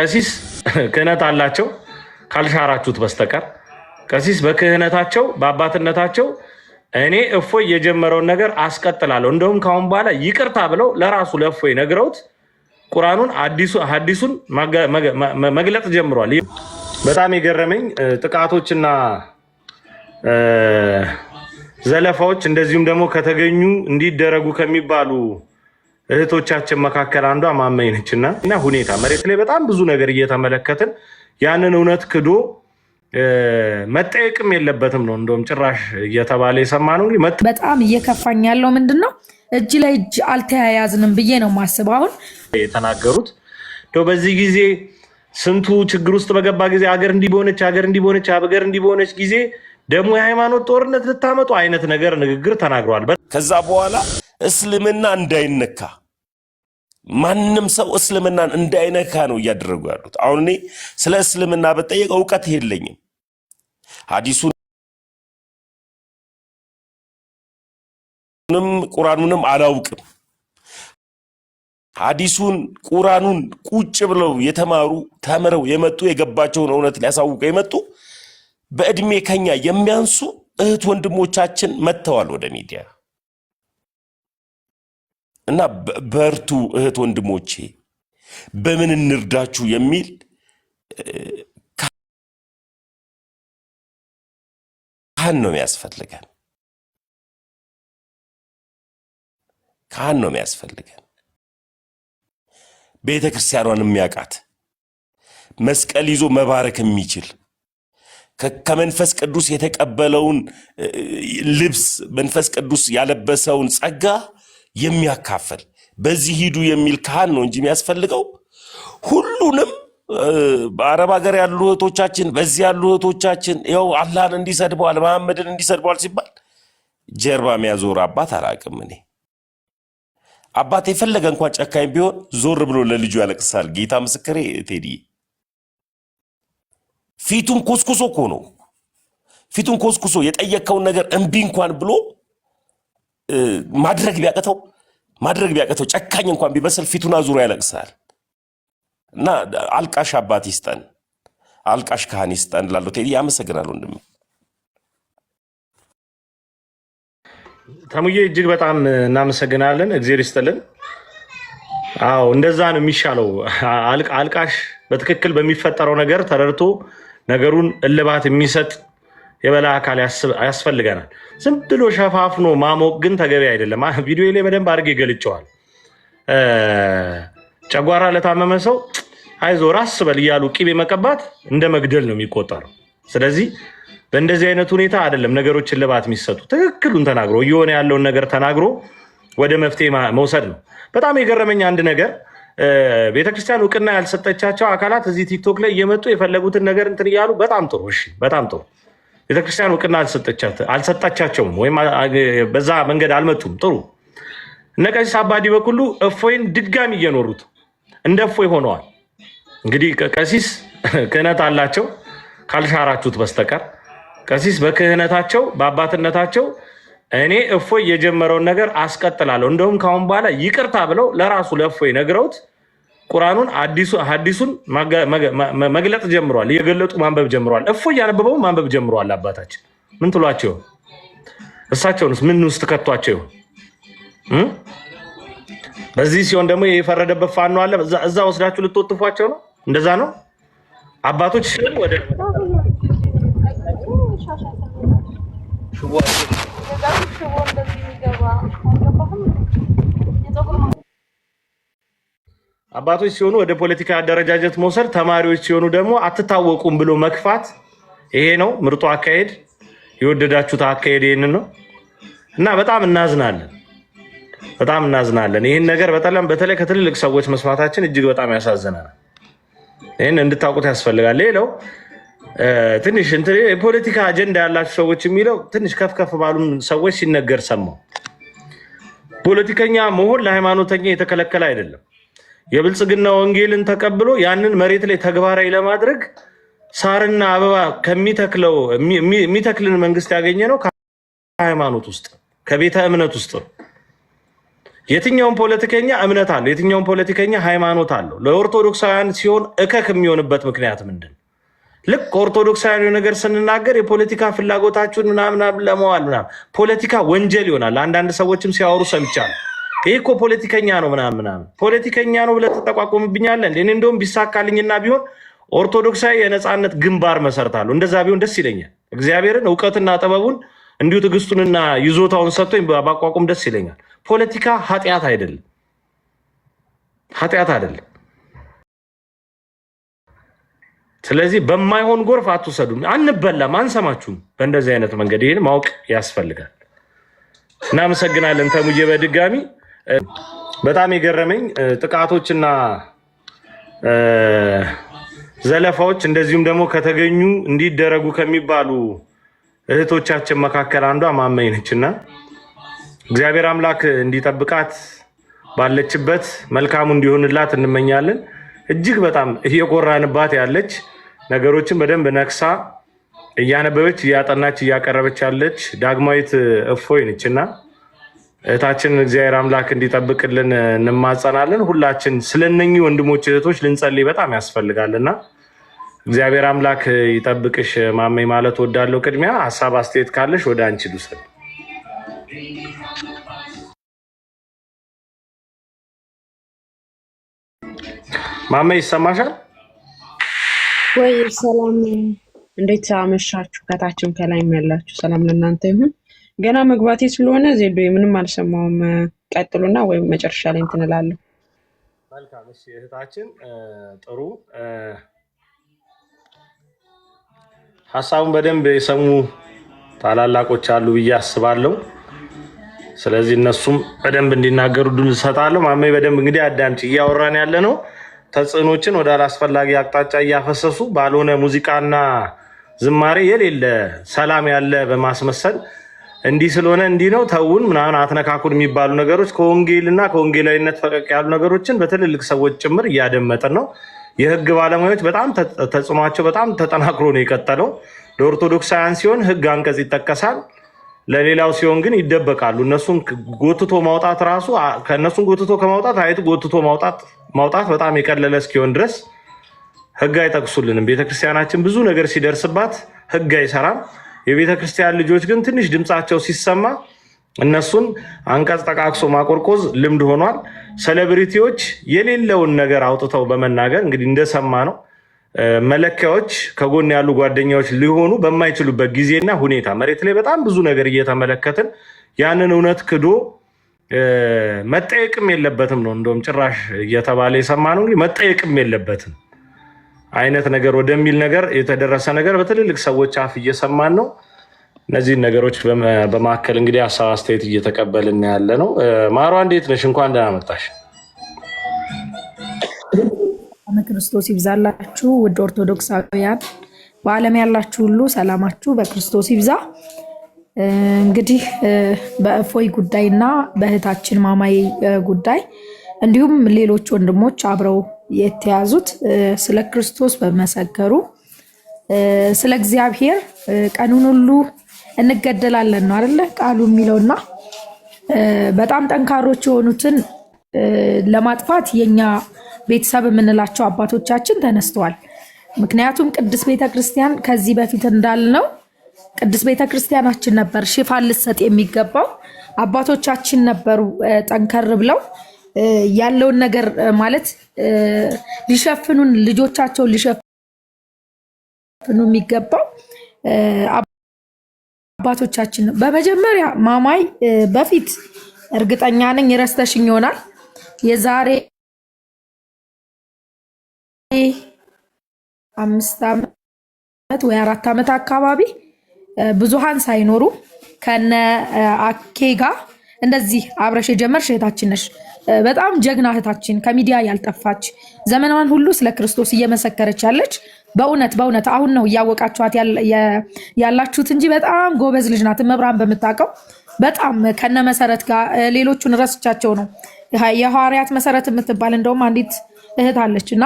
ቀሲስ ክህነት አላቸው ካልሻራችሁት በስተቀር ቀሲስ በክህነታቸው በአባትነታቸው እኔ እፎይ የጀመረውን ነገር አስቀጥላለሁ እንደውም ካሁን በኋላ ይቅርታ ብለው ለራሱ ለእፎይ ነግረውት ቁርአኑን ሐዲሱን መግለጽ ጀምሯል። በጣም የገረመኝ ጥቃቶችና ዘለፋዎች እንደዚሁም ደግሞ ከተገኙ እንዲደረጉ ከሚባሉ እህቶቻችን መካከል አንዷ ማመኝ ነችና እና ሁኔታ መሬት ላይ በጣም ብዙ ነገር እየተመለከትን ያንን እውነት ክዶ መጠየቅም የለበትም ነው እንደውም ጭራሽ እየተባለ የሰማነው። በጣም እየከፋኝ ያለው ምንድነው እጅ ላይ እጅ አልተያያዝንም ብዬ ነው ማስበው። አሁን የተናገሩት እንደው በዚህ ጊዜ ስንቱ ችግር ውስጥ በገባ ጊዜ አገር እንዲቦነች አገር እንዲቦነች ጊዜ ደግሞ የሃይማኖት ጦርነት ልታመጡ አይነት ነገር ንግግር ተናግሯል። ከዛ በኋላ እስልምና እንዳይነካ ማንንም ሰው እስልምናን እንዳይነካ ነው እያደረጉ ያሉት። አሁን እኔ ስለ እስልምና በጠየቅ እውቀት የለኝም። ሐዲሱንም ቁርአኑንም አላውቅም። ሐዲሱን ቁርአኑን ቁጭ ብለው የተማሩ ተምረው የመጡ የገባቸውን እውነት ሊያሳውቁ የመጡ በእድሜ ከኛ የሚያንሱ እህት ወንድሞቻችን መጥተዋል ወደ ሚዲያ እና በርቱ እህት ወንድሞቼ በምን እንርዳችሁ የሚል ካህን ነው የሚያስፈልገን ቤተ ክርስቲያኗን የሚያውቃት መስቀል ይዞ መባረክ የሚችል ከመንፈስ ቅዱስ የተቀበለውን ልብስ መንፈስ ቅዱስ ያለበሰውን ጸጋ የሚያካፈል በዚህ ሂዱ የሚል ካህን ነው እንጂ የሚያስፈልገው ሁሉንም በአረብ ሀገር ያሉ እህቶቻችን በዚህ ያሉ እህቶቻችን ያው አላህን እንዲሰድበዋል መሐመድን እንዲሰድበዋል ሲባል ጀርባ የሚያዞር አባት አላውቅም። እኔ አባት የፈለገ እንኳን ጨካኝ ቢሆን ዞር ብሎ ለልጁ ያለቅሳል። ጌታ ምስክሬ ቴዲ ፊቱን ኮስኩሶ እኮ ነው ፊቱን ኮስኩሶ የጠየቀውን ነገር እምቢ እንኳን ብሎ ማድረግ ቢያቀተው ጨካኝ እንኳን ቢመስል ፊቱን አዙሮ ያለቅሳል። እና አልቃሽ አባት ይስጠን፣ አልቃሽ ካህን ይስጠን ላለው ቴዲ ያመሰግናል። ወንድም ተሙዬ እጅግ በጣም እናመሰግናለን። እግዚአብሔር ይስጥልን። አዎ እንደዛ ነው የሚሻለው። አልቃሽ በትክክል በሚፈጠረው ነገር ተረድቶ ነገሩን እልባት የሚሰጥ የበላይ አካል ያስፈልገናል። ዝም ብሎ ሸፋፍኖ ማሞቅ ግን ተገቢ አይደለም። ቪዲዮ ላይ በደንብ አድርጌ ገልጨዋል። ጨጓራ ለታመመ ሰው አይዞህ ራስ በል እያሉ ቂቤ መቀባት እንደ መግደል ነው የሚቆጠረው። ስለዚህ በእንደዚህ አይነት ሁኔታ አይደለም ነገሮችን እልባት የሚሰጡ። ትክክሉን ተናግሮ እየሆነ ያለውን ነገር ተናግሮ ወደ መፍትሄ መውሰድ ነው። በጣም የገረመኝ አንድ ነገር ቤተክርስቲያን እውቅና ያልሰጠቻቸው አካላት እዚህ ቲክቶክ ላይ እየመጡ የፈለጉትን ነገር እንትን እያሉ በጣም ጥሩ። እሺ በጣም ጥሩ። ቤተክርስቲያን እውቅና አልሰጣቻቸውም ወይም በዛ መንገድ አልመጡም። ጥሩ። እነ ቀሲስ አባዲ በኩሉ እፎይን ድጋሚ እየኖሩት እንደ እፎይ ሆነዋል። እንግዲህ ቀሲስ ክህነት አላቸው ካልሻራችሁት በስተቀር ቀሲስ በክህነታቸው በአባትነታቸው እኔ እፎይ የጀመረውን ነገር አስቀጥላለሁ እንደውም ካሁን በኋላ ይቅርታ ብለው ለራሱ ለእፎይ ነግረውት ቁርአኑን ሐዲሱን መግለጽ ጀምሯል። እየገለጡ ማንበብ ጀምሯል። እፎይ ያነበበው ማንበብ ጀምሯል። አባታችን ምን ትሏቸው? እሳቸውንስ ምን ውስጥ ከቷቸው? በዚህ ሲሆን ደግሞ የፈረደበት ፋኖ አለ። እዛ ወስዳችሁ ልትወጥፏቸው ነው። እንደዛ ነው አባቶች ወደ አባቶች ሲሆኑ ወደ ፖለቲካ አደረጃጀት መውሰድ፣ ተማሪዎች ሲሆኑ ደግሞ አትታወቁም ብሎ መክፋት። ይሄ ነው ምርጡ አካሄድ። የወደዳችሁት አካሄድ ይሄን ነው እና በጣም እናዝናለን። ይሄን ነገር በተለይ ከትልልቅ ሰዎች መስማታችን እጅግ በጣም ያሳዝናል። ይሄን እንድታውቁት ያስፈልጋል። ሌላው ትንሽ የፖለቲካ አጀንዳ ያላቸው ሰዎች የሚለው ትንሽ ከፍ ባሉ ሰዎች ሲነገር ሰማው። ፖለቲከኛ መሆን ለሃይማኖተኛ የተከለከለ አይደለም። የብልጽግና ወንጌልን ተቀብሎ ያንን መሬት ላይ ተግባራዊ ለማድረግ ሳርና አበባ የሚተክልን መንግስት ያገኘ ነው ከሃይማኖት ውስጥ ከቤተ እምነት ውስጥ። የትኛውም ፖለቲከኛ እምነት አለው፣ የትኛውም ፖለቲከኛ ሃይማኖት አለው። ለኦርቶዶክሳውያን ሲሆን እከክ የሚሆንበት ምክንያት ምንድን? ልክ ኦርቶዶክሳውያን ነገር ስንናገር የፖለቲካ ፍላጎታችሁን ምናምን ለመዋል ምናምን ፖለቲካ ወንጀል ይሆናል። አንዳንድ ሰዎችም ሲያወሩ ሰምቻለሁ። ይሄ እኮ ፖለቲከኛ ነው ምናምን ፖለቲከኛ ነው ብለህ ተጠቋቁምብኛለህ እንዴ? እኔ እንደውም ቢሳካልኝና ቢሆን ኦርቶዶክሳዊ የነፃነት ግንባር መሰርታለሁ። እንደዛ ቢሆን ደስ ይለኛል። እግዚአብሔርን እውቀትና ጥበቡን እንዲሁ ትዕግስቱንና ይዞታውን ሰጥቶኝ ባቋቁም ደስ ይለኛል። ፖለቲካ ኃጢአት አይደለም፣ ኃጢአት አይደለም። ስለዚህ በማይሆን ጎርፍ አትውሰዱ። አንበላም፣ አንሰማችሁም። በእንደዚህ አይነት መንገድ ይህን ማወቅ ያስፈልጋል። እናመሰግናለን ተሙዬ። በድጋሚ በጣም የገረመኝ ጥቃቶችና ዘለፋዎች እንደዚሁም ደግሞ ከተገኙ እንዲደረጉ ከሚባሉ እህቶቻችን መካከል አንዷ ማመኝ ነችና እግዚአብሔር አምላክ እንዲጠብቃት ባለችበት መልካሙ እንዲሆንላት እንመኛለን። እጅግ በጣም እየቆራንባት ያለች ነገሮችን በደንብ ነክሳ እያነበበች እያጠናች እያቀረበች ያለች ዳግማዊት እፎይ ነችና እህታችን እግዚአብሔር አምላክ እንዲጠብቅልን እንማጸናለን። ሁላችን ስለነኚህ ወንድሞች እህቶች ልንጸልይ በጣም ያስፈልጋልና እግዚአብሔር አምላክ ይጠብቅሽ ማመኝ ማለት ወዳለው። ቅድሚያ ሀሳብ አስተያየት ካለሽ ወደ አንቺ ልውሰድ። ማመኝ ይሰማሻል ወይ? ሰላም፣ እንዴት አመሻችሁ? ከታችም ከላይም ያላችሁ ሰላም ለእናንተ ይሁን። ገና መግባቴ ስለሆነ ዜዶ ምንም አልሰማውም። ቀጥሉና ወይም መጨረሻ ላይ እንትን እላለሁ። መልካም። እሺ እህታችን ጥሩ ሀሳቡን በደንብ የሰሙ ታላላቆች አሉ ብዬ አስባለሁ። ስለዚህ እነሱም በደንብ እንዲናገሩ ድል እሰጣለሁ። ማመኝ በደንብ እንግዲህ አዳምጪ። እያወራን ያለ ነው ተጽዕኖችን ወደ አላስፈላጊ አቅጣጫ እያፈሰሱ ባልሆነ ሙዚቃና ዝማሬ የሌለ ሰላም ያለ በማስመሰል እንዲህ ስለሆነ እንዲህ ነው ተውን ምናምን አትነካኩን የሚባሉ ነገሮች ከወንጌልና ከወንጌላዊነት ፈቀቅ ያሉ ነገሮችን በትልልቅ ሰዎች ጭምር እያደመጥን ነው። የህግ ባለሙያዎች በጣም ተጽዕኗቸው በጣም ተጠናክሮ ነው የቀጠለው። ለኦርቶዶክሳውያን ሲሆን ህግ አንቀጽ ይጠቀሳል፣ ለሌላው ሲሆን ግን ይደበቃሉ። እነሱን ጎትቶ ማውጣት ራሱ ከእነሱን ጎትቶ ከማውጣት አይቱ ጎትቶ ማውጣት በጣም የቀለለ እስኪሆን ድረስ ህግ አይጠቅሱልንም። ቤተክርስቲያናችን ብዙ ነገር ሲደርስባት ህግ አይሰራም። የቤተክርስቲያን ልጆች ግን ትንሽ ድምፃቸው ሲሰማ እነሱን አንቀጽ ጠቃቅሶ ማቆርቆዝ ልምድ ሆኗል። ሴሌብሪቲዎች የሌለውን ነገር አውጥተው በመናገር እንግዲህ እንደሰማ ነው መለኪያዎች ከጎን ያሉ ጓደኛዎች ሊሆኑ በማይችሉበት ጊዜና ሁኔታ መሬት ላይ በጣም ብዙ ነገር እየተመለከትን ያንን እውነት ክዶ መጠየቅም የለበትም ነው እንደውም ጭራሽ እየተባለ የሰማ ነው። እንግዲህ መጠየቅም የለበትም አይነት ነገር ወደሚል ነገር የተደረሰ ነገር በትልልቅ ሰዎች አፍ እየሰማን ነው። እነዚህን ነገሮች በማከል እንግዲህ ሀሳብ አስተያየት እየተቀበልን ያለ ነው። ማሯ እንዴት ነሽ? እንኳን ደህና መጣሽ። ክርስቶስ ይብዛላችሁ ውድ ኦርቶዶክሳውያን፣ በዓለም ያላችሁ ሁሉ ሰላማችሁ በክርስቶስ ይብዛ። እንግዲህ በእፎይ ጉዳይና በእህታችን ማማዬ ጉዳይ እንዲሁም ሌሎች ወንድሞች አብረው የተያዙት ስለ ክርስቶስ በመሰከሩ ስለ እግዚአብሔር ቀኑን ሁሉ እንገደላለን ነው አይደለ ቃሉ የሚለውና በጣም ጠንካሮች የሆኑትን ለማጥፋት የኛ ቤተሰብ የምንላቸው አባቶቻችን ተነስተዋል። ምክንያቱም ቅድስት ቤተክርስቲያን ከዚህ በፊት እንዳልነው ቅድስት ቤተክርስቲያናችን ነበር ሽፋን ልትሰጥ የሚገባው። አባቶቻችን ነበሩ ጠንከር ብለው ያለውን ነገር ማለት ሊሸፍኑን ልጆቻቸውን ሊሸፍኑ የሚገባው አባቶቻችን ነው። በመጀመሪያ ማማይ በፊት እርግጠኛ ነኝ ረስተሽኝ ይሆናል የዛሬ 5 ዓመት ወይ 4 ዓመት አካባቢ ብዙሃን ሳይኖሩ ከነ አኬ ጋር እንደዚህ አብረሽ የጀመርሽ እህታችን ነሽ። በጣም ጀግና እህታችን ከሚዲያ ያልጠፋች ዘመናን ሁሉ ስለ ክርስቶስ እየመሰከረች ያለች በእውነት አሁን ነው እያወቃችኋት ያላችሁት እንጂ በጣም ጎበዝ ልጅ ናት። መብራን በምታውቀው በጣም ከነ መሰረት ጋር ሌሎቹን ረስቻቸው ነው የሐዋርያት መሰረት የምትባል እንደውም አንዲት እህት አለችና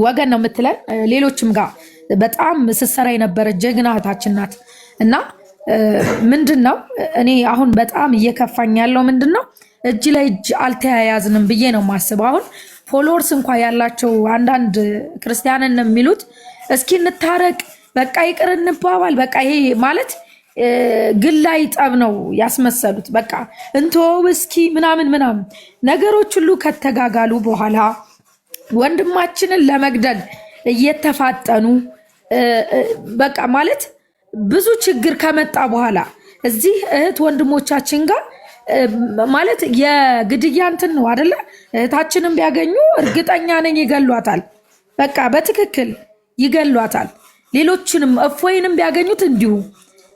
ወገን ነው የምትለን ሌሎችም ጋር በጣም ስሰራ የነበረች ጀግና እህታችን ናት። እና ምንድነው እኔ አሁን በጣም እየከፋኝ ያለው ምንድነው እጅ ላይ እጅ አልተያያዝንም ብዬ ነው ማስበው። አሁን ፎሎወርስ እንኳን ያላቸው አንዳንድ ክርስቲያንን የሚሉት እስኪ እንታረቅ፣ በቃ ይቅር እንባባል፣ በቃ ይሄ ማለት ግላይ ጠብ ነው ያስመሰሉት። በቃ እንተወው እስኪ ምናምን ምናምን ነገሮች ሁሉ ከተጋጋሉ በኋላ ወንድማችንን ለመግደል እየተፋጠኑ በቃ ማለት ብዙ ችግር ከመጣ በኋላ እዚህ እህት ወንድሞቻችን ጋር ማለት የግድያ እንትን ነው አይደለ? እህታችንን ቢያገኙ እርግጠኛ ነኝ ይገሏታል። በቃ በትክክል ይገሏታል። ሌሎችንም እፎይንም ቢያገኙት እንዲሁ።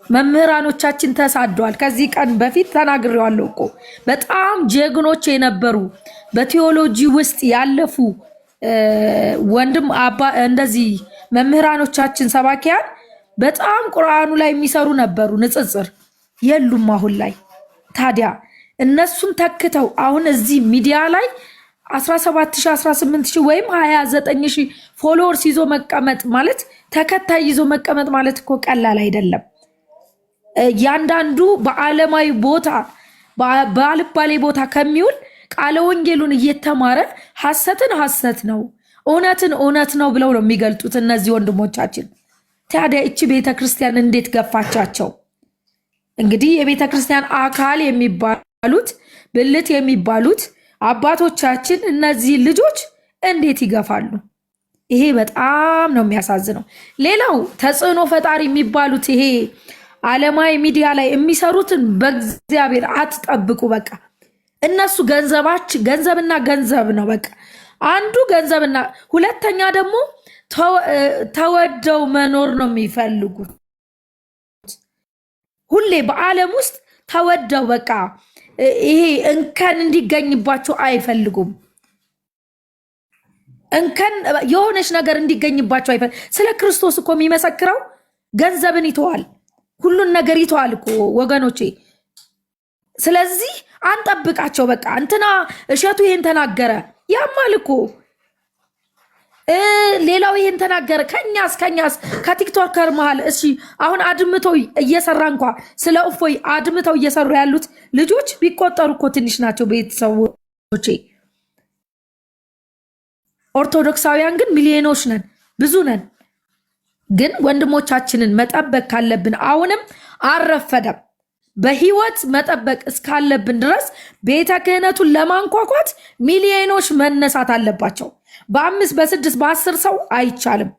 መምህራኖቻችን ተሳደዋል። ከዚህ ቀን በፊት ተናግሬዋለሁ እኮ በጣም ጀግኖች የነበሩ በቴዎሎጂ ውስጥ ያለፉ ወንድም አባ እንደዚህ መምህራኖቻችን ሰባኪያን በጣም ቁርአኑ ላይ የሚሰሩ ነበሩ። ንጽጽር የሉም አሁን ላይ። ታዲያ እነሱን ተክተው አሁን እዚህ ሚዲያ ላይ 17000 18000 ወይም 29000 ፎሎወርስ ይዞ መቀመጥ ማለት ተከታይ ይዞ መቀመጥ ማለት እኮ ቀላል አይደለም። ያንዳንዱ በዓለማዊ ቦታ ባልባሌ ቦታ ከሚውል ቃለ ወንጌሉን እየተማረ ሐሰትን ሐሰት ነው እውነትን እውነት ነው ብለው ነው የሚገልጡት እነዚህ ወንድሞቻችን። ታዲያ እቺ ቤተክርስቲያን እንዴት ገፋቻቸው? እንግዲህ የቤተክርስቲያን አካል የሚባሉት ብልት የሚባሉት አባቶቻችን እነዚህ ልጆች እንዴት ይገፋሉ? ይሄ በጣም ነው የሚያሳዝነው። ሌላው ተጽዕኖ ፈጣሪ የሚባሉት ይሄ ዓለማዊ ሚዲያ ላይ የሚሰሩትን በእግዚአብሔር አትጠብቁ። በቃ እነሱ ገንዘብና ገንዘብ ነው። በቃ አንዱ ገንዘብና ሁለተኛ ደግሞ ተወደው መኖር ነው የሚፈልጉት። ሁሌ በዓለም ውስጥ ተወደው በቃ ይሄ እንከን እንዲገኝባቸው አይፈልጉም። እንከን የሆነች ነገር እንዲገኝባቸው አይፈልጉም። ስለ ክርስቶስ እኮ የሚመሰክረው ገንዘብን ይተዋል፣ ሁሉን ነገር ይተዋል እኮ ወገኖቼ። ስለዚህ አንጠብቃቸው። በቃ እንትና እሸቱ ይሄን ተናገረ ያማል እኮ ሌላው ይሄን ተናገረ። ከኛስ ከቲክቶከር መሃል እሺ አሁን አድምተው እየሰራ እንኳ ስለ እፎይ አድምተው እየሰሩ ያሉት ልጆች ቢቆጠሩ እኮ ትንሽ ናቸው ቤተሰቦቼ። ኦርቶዶክሳውያን ግን ሚሊዮኖች ነን፣ ብዙ ነን። ግን ወንድሞቻችንን መጠበቅ ካለብን አሁንም አልረፈደም። በህይወት መጠበቅ እስካለብን ድረስ ቤተ ክህነቱን ለማንኳኳት ሚሊዮኖች መነሳት አለባቸው። በ5 በ6 በ10 ሰው አይቻልም።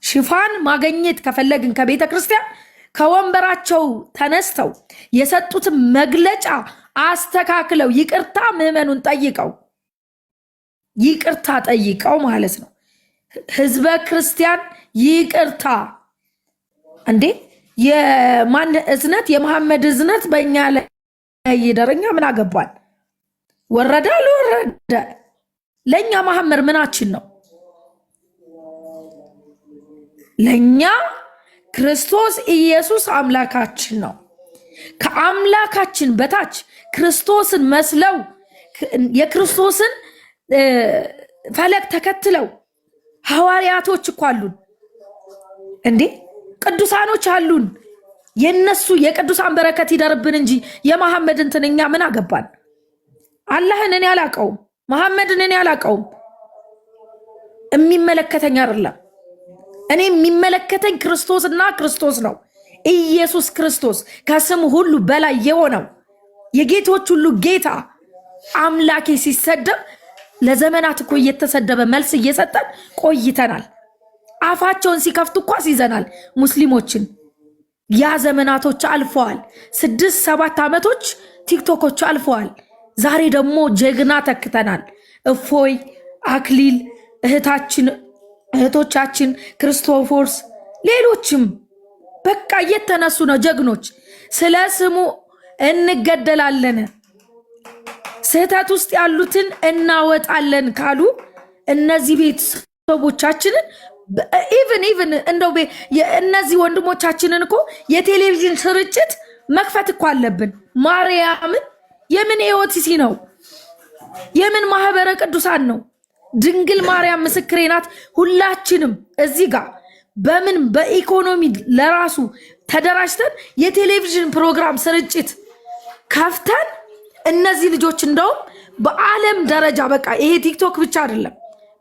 ሽፋን ማግኘት ከፈለግን ከቤተ ክርስቲያን ከወንበራቸው ተነስተው የሰጡትን መግለጫ አስተካክለው ይቅርታ ምዕመኑን ይቅርታ ጠይቀው ማለት ነው። ህዝበ ክርስቲያን ይቅርታ እንዴ! የማን እዝነት? የመሐመድ እዝነት በእኛ ላይ ይደረኛ። ምን አገባን? ወረደ አልወረደ ለእኛ መሐመድ ምናችን ነው? ለእኛ ክርስቶስ ኢየሱስ አምላካችን ነው። ከአምላካችን በታች ክርስቶስን መስለው የክርስቶስን ፈለግ ተከትለው ሐዋርያቶች እኮ አሉን እንዴ! ቅዱሳኖች አሉን። የነሱ የቅዱሳን በረከት ይደርብን እንጂ የመሐመድ እንትን እኛ ምን አገባን? አላህን እኔ አላቀውም፣ መሐመድን እኔ አላቀውም። የሚመለከተኝ አይደለም። እኔ የሚመለከተኝ ክርስቶስና ክርስቶስ ነው። ኢየሱስ ክርስቶስ ከስም ሁሉ በላይ የሆነው የጌቶች ሁሉ ጌታ አምላኬ ሲሰደብ ለዘመናት እኮ እየተሰደበ መልስ እየሰጠን ቆይተናል። አፋቸውን ሲከፍቱ እኮ ይዘናል ሙስሊሞችን። ያ ዘመናቶች አልፈዋል። 6-7 ዓመቶች ቲክቶኮች አልፈዋል። ዛሬ ደግሞ ጀግና ተክተናል። እፎይ፣ አክሊል፣ እህቶቻችን ክርስቶፎርስ፣ ሌሎችም በቃ እየተነሱ ነው ጀግኖች። ስለ ስሙ እንገደላለን፣ ስህተት ውስጥ ያሉትን እናወጣለን ካሉ እነዚህ ቤተሰቦቻችንን ኢቭን እንደው እነዚህ ወንድሞቻችንን እኮ የቴሌቪዥን ስርጭት መክፈት እኮ አለብን። ማርያምን የምን ኤኦቲሲ ነው? የምን ማህበረ ቅዱሳን ነው? ድንግል ማርያም ምስክሬ ናት። ሁላችንም እዚህ ጋር በምን በኢኮኖሚ ለራሱ ተደራጅተን የቴሌቪዥን ፕሮግራም ስርጭት ከፍተን እነዚህ ልጆች እንደውም በዓለም ደረጃ በቃ ይሄ ቲክቶክ ብቻ አይደለም፣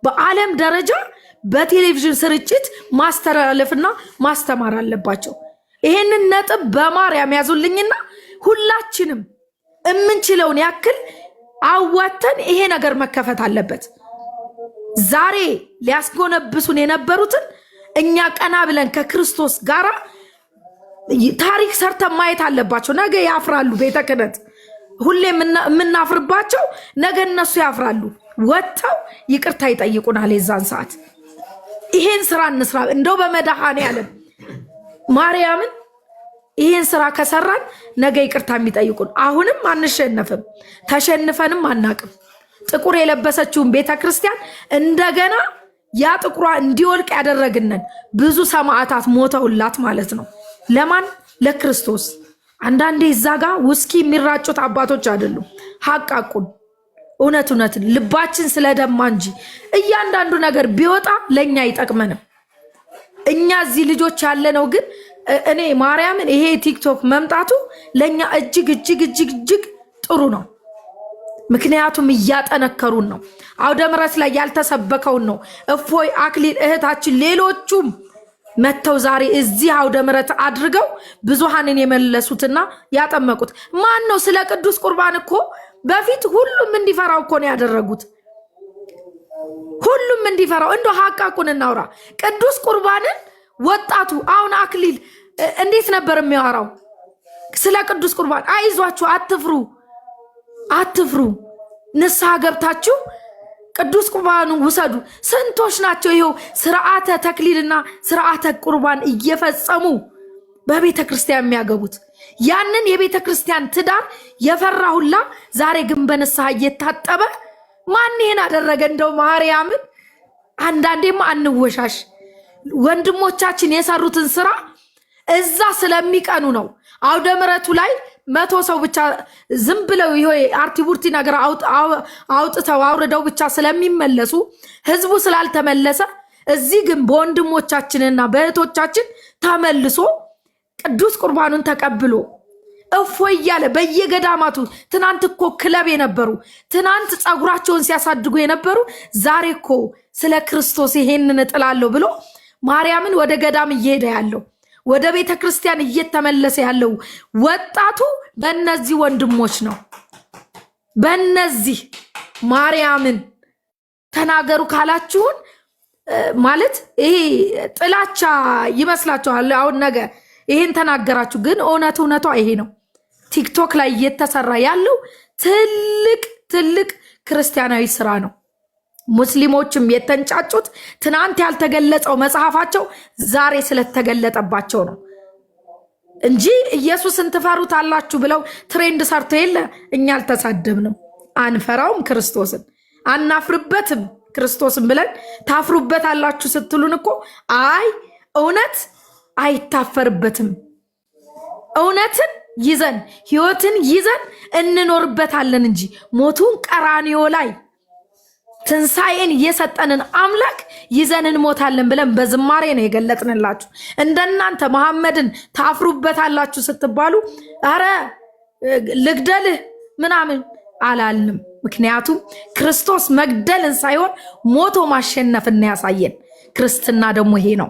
በዓለም ደረጃ በቴሌቪዥን ስርጭት ማስተላለፍና ማስተማር አለባቸው። ይሄንን ነጥብ በማርያም ያዙልኝና ሁላችንም እምንችለውን ያክል አዋተን ይሄ ነገር መከፈት አለበት። ዛሬ ሊያስጎነብሱን የነበሩትን እኛ ቀና ብለን ከክርስቶስ ጋራ ታሪክ ሰርተን ማየት አለባቸው። ነገ ያፍራሉ። ቤተ ክህነት ሁሌ የምናፍርባቸው ነገ እነሱ ያፍራሉ። ወጥተው ይቅርታ ይጠይቁናል። የዛን ሰዓት ይሄን ስራ እንስራ። እንደው በመድኃኔዓለም ማርያምን ይሄን ስራ ከሰራን ነገ ይቅርታ የሚጠይቁን። አሁንም አንሸነፍም፣ ተሸንፈንም አናቅም። ጥቁር የለበሰችውን ቤተ ክርስቲያን እንደገና ያ ጥቁሯ እንዲወልቅ ያደረግነን ብዙ ሰማዕታት ሞተውላት ማለት ነው። ለማን? ለክርስቶስ። አንዳንዴ እዛ ጋ ውስኪ የሚራጩት አባቶች አይደሉም። ሐቃቁን እውነትን ልባችን ስለደማ እንጂ እያንዳንዱ ነገር ቢወጣ ለኛ አይጠቅመንም። እኛ እዚህ ልጆች ያለነው ግን እኔ ማርያምን ይሄ ቲክቶክ መምጣቱ ለኛ እጅግ ጥሩ ነው። ምክንያቱም እያጠነከሩን ነው። አውደ ምሕረት ላይ ያልተሰበከውን ነው እፎይ፣ አክሊል እህታችን ሌሎቹም መተው ዛሬ እዚህ አውደ ምሕረት አድርገው ብዙሃንን የመለሱትና ያጠመቁት ማን ነው? ስለ ቅዱስ ቁርባን እኮ በፊት ሁሉም እንዲፈራው እኮ ነው ያደረጉት። ሁሉም እንዲፈራው። እንደው ሐቃቁን እናውራ። ቅዱስ ቁርባንን ወጣቱ አሁን አክሊል እንዴት ነበር የሚያወራው ስለ ቅዱስ ቁርባን? አይዟችሁ፣ አትፍሩ፣ ንስሐ ገብታችሁ ቅዱስ ቁርባኑን ውሰዱ። ስንቶች ናቸው ይኸው ስርዓተ ተክሊልና ስርዓተ ቁርባን እየፈጸሙ በቤተ ክርስቲያን የሚያገቡት? ያንን የቤተ ክርስቲያን ትዳር የፈራሁላ ዛሬ ግን በንስሐ እየታጠበ ማን ይሄን አደረገ? እንደው ማርያምን አንዳንዴማ አንወሻሽ። ወንድሞቻችን የሰሩትን ስራ እዛ ስለሚቀኑ ነው። አውደ ምሕረቱ ላይ 100 ሰው ብቻ ዝም ብለው ይሄ አርቲቡርቲ ነገር አውጥተው አውርደው ብቻ ስለሚመለሱ ህዝቡ ስላልተመለሰ፣ እዚህ ግን በወንድሞቻችንና በእህቶቻችን ተመልሶ ቅዱስ ቁርባኑን ተቀብሎ እፎይ እያለ በየገዳማቱ ትናንት እኮ ክለብ የነበሩ ትናንት ጸጉራቸውን ሲያሳድጉ የነበሩ ዛሬ እኮ ስለ ክርስቶስ ይሄንን እጥላለሁ ብሎ ማርያምን ወደ ገዳም እየሄደ ያለው ወደ ቤተ ክርስቲያን እየተመለሰ ያለው ወጣቱ በእነዚህ ወንድሞች ነው። በእነዚህ ማርያምን ተናገሩ ካላችሁን ማለት ይሄ ጥላቻ ይመስላችኋል። አሁን ነገ ይሄን ተናገራችሁ፣ ግን እውነቷ ይሄ ነው። ቲክቶክ ላይ እየተሰራ ያለው ትልቅ ክርስቲያናዊ ስራ ነው። ሙስሊሞችም የተንጫጩት ትናንት ያልተገለጸው መጽሐፋቸው ዛሬ ስለተገለጠባቸው ነው እንጂ ኢየሱስን ትፈሩታላችሁ ብለው ትሬንድ ሰርቶ የለ። እኛ አልተሳደብንም፣ አንፈራውም። ክርስቶስን አናፍርበትም። ክርስቶስን ብለን ታፍሩበታላችሁ ስትሉን እኮ አይ እውነት አይታፈርበትም። እውነትን ይዘን ህይወትን ይዘን እንኖርበታለን እንጂ ሞቱን ቀራንዮ ላይ ትንሣኤን የሰጠንን አምላክ ይዘን እንሞታለን ብለን በዝማሬ ነው የገለጥንላችሁ። እንደናንተ መሐመድን ታፍሩበታላችሁ ስትባሉ አረ ልግደልህ ምናምን አላልንም። ምክንያቱም ክርስቶስ መግደልን ሳይሆን ሞቶ ማሸነፍን ያሳየን። ክርስትና ደግሞ ይሄ ነው።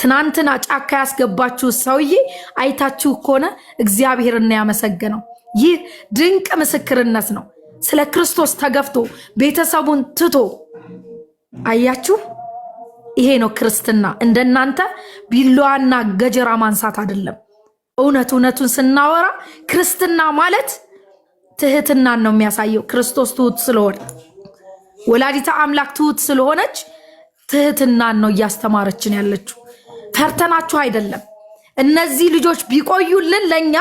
ትናንትና ጫካ ያስገባችሁ ሰውዬ አይታችሁ ከሆነ እግዚአብሔርን ያመሰገነው። ይህ ድንቅ ምስክርነት ነው። ስለ ክርስቶስ ተገፍቶ ቤተሰቡን ትቶ አያችሁ። ይሄ ነው ክርስትና። እንደናንተ ቢላዋና ገጀራ ማንሳት አይደለም። እውነቱን ስናወራ ክርስትና ማለት ትህትናን ነው የሚያሳየው። ክርስቶስ ትሁት ስለሆነ ወላዲተ አምላክ ትሁት ስለሆነች ትህትናን ነው እያስተማረችን ያለችው። ፈርተናችሁ አይደለም። እነዚህ ልጆች ቢቆዩልን ለኛ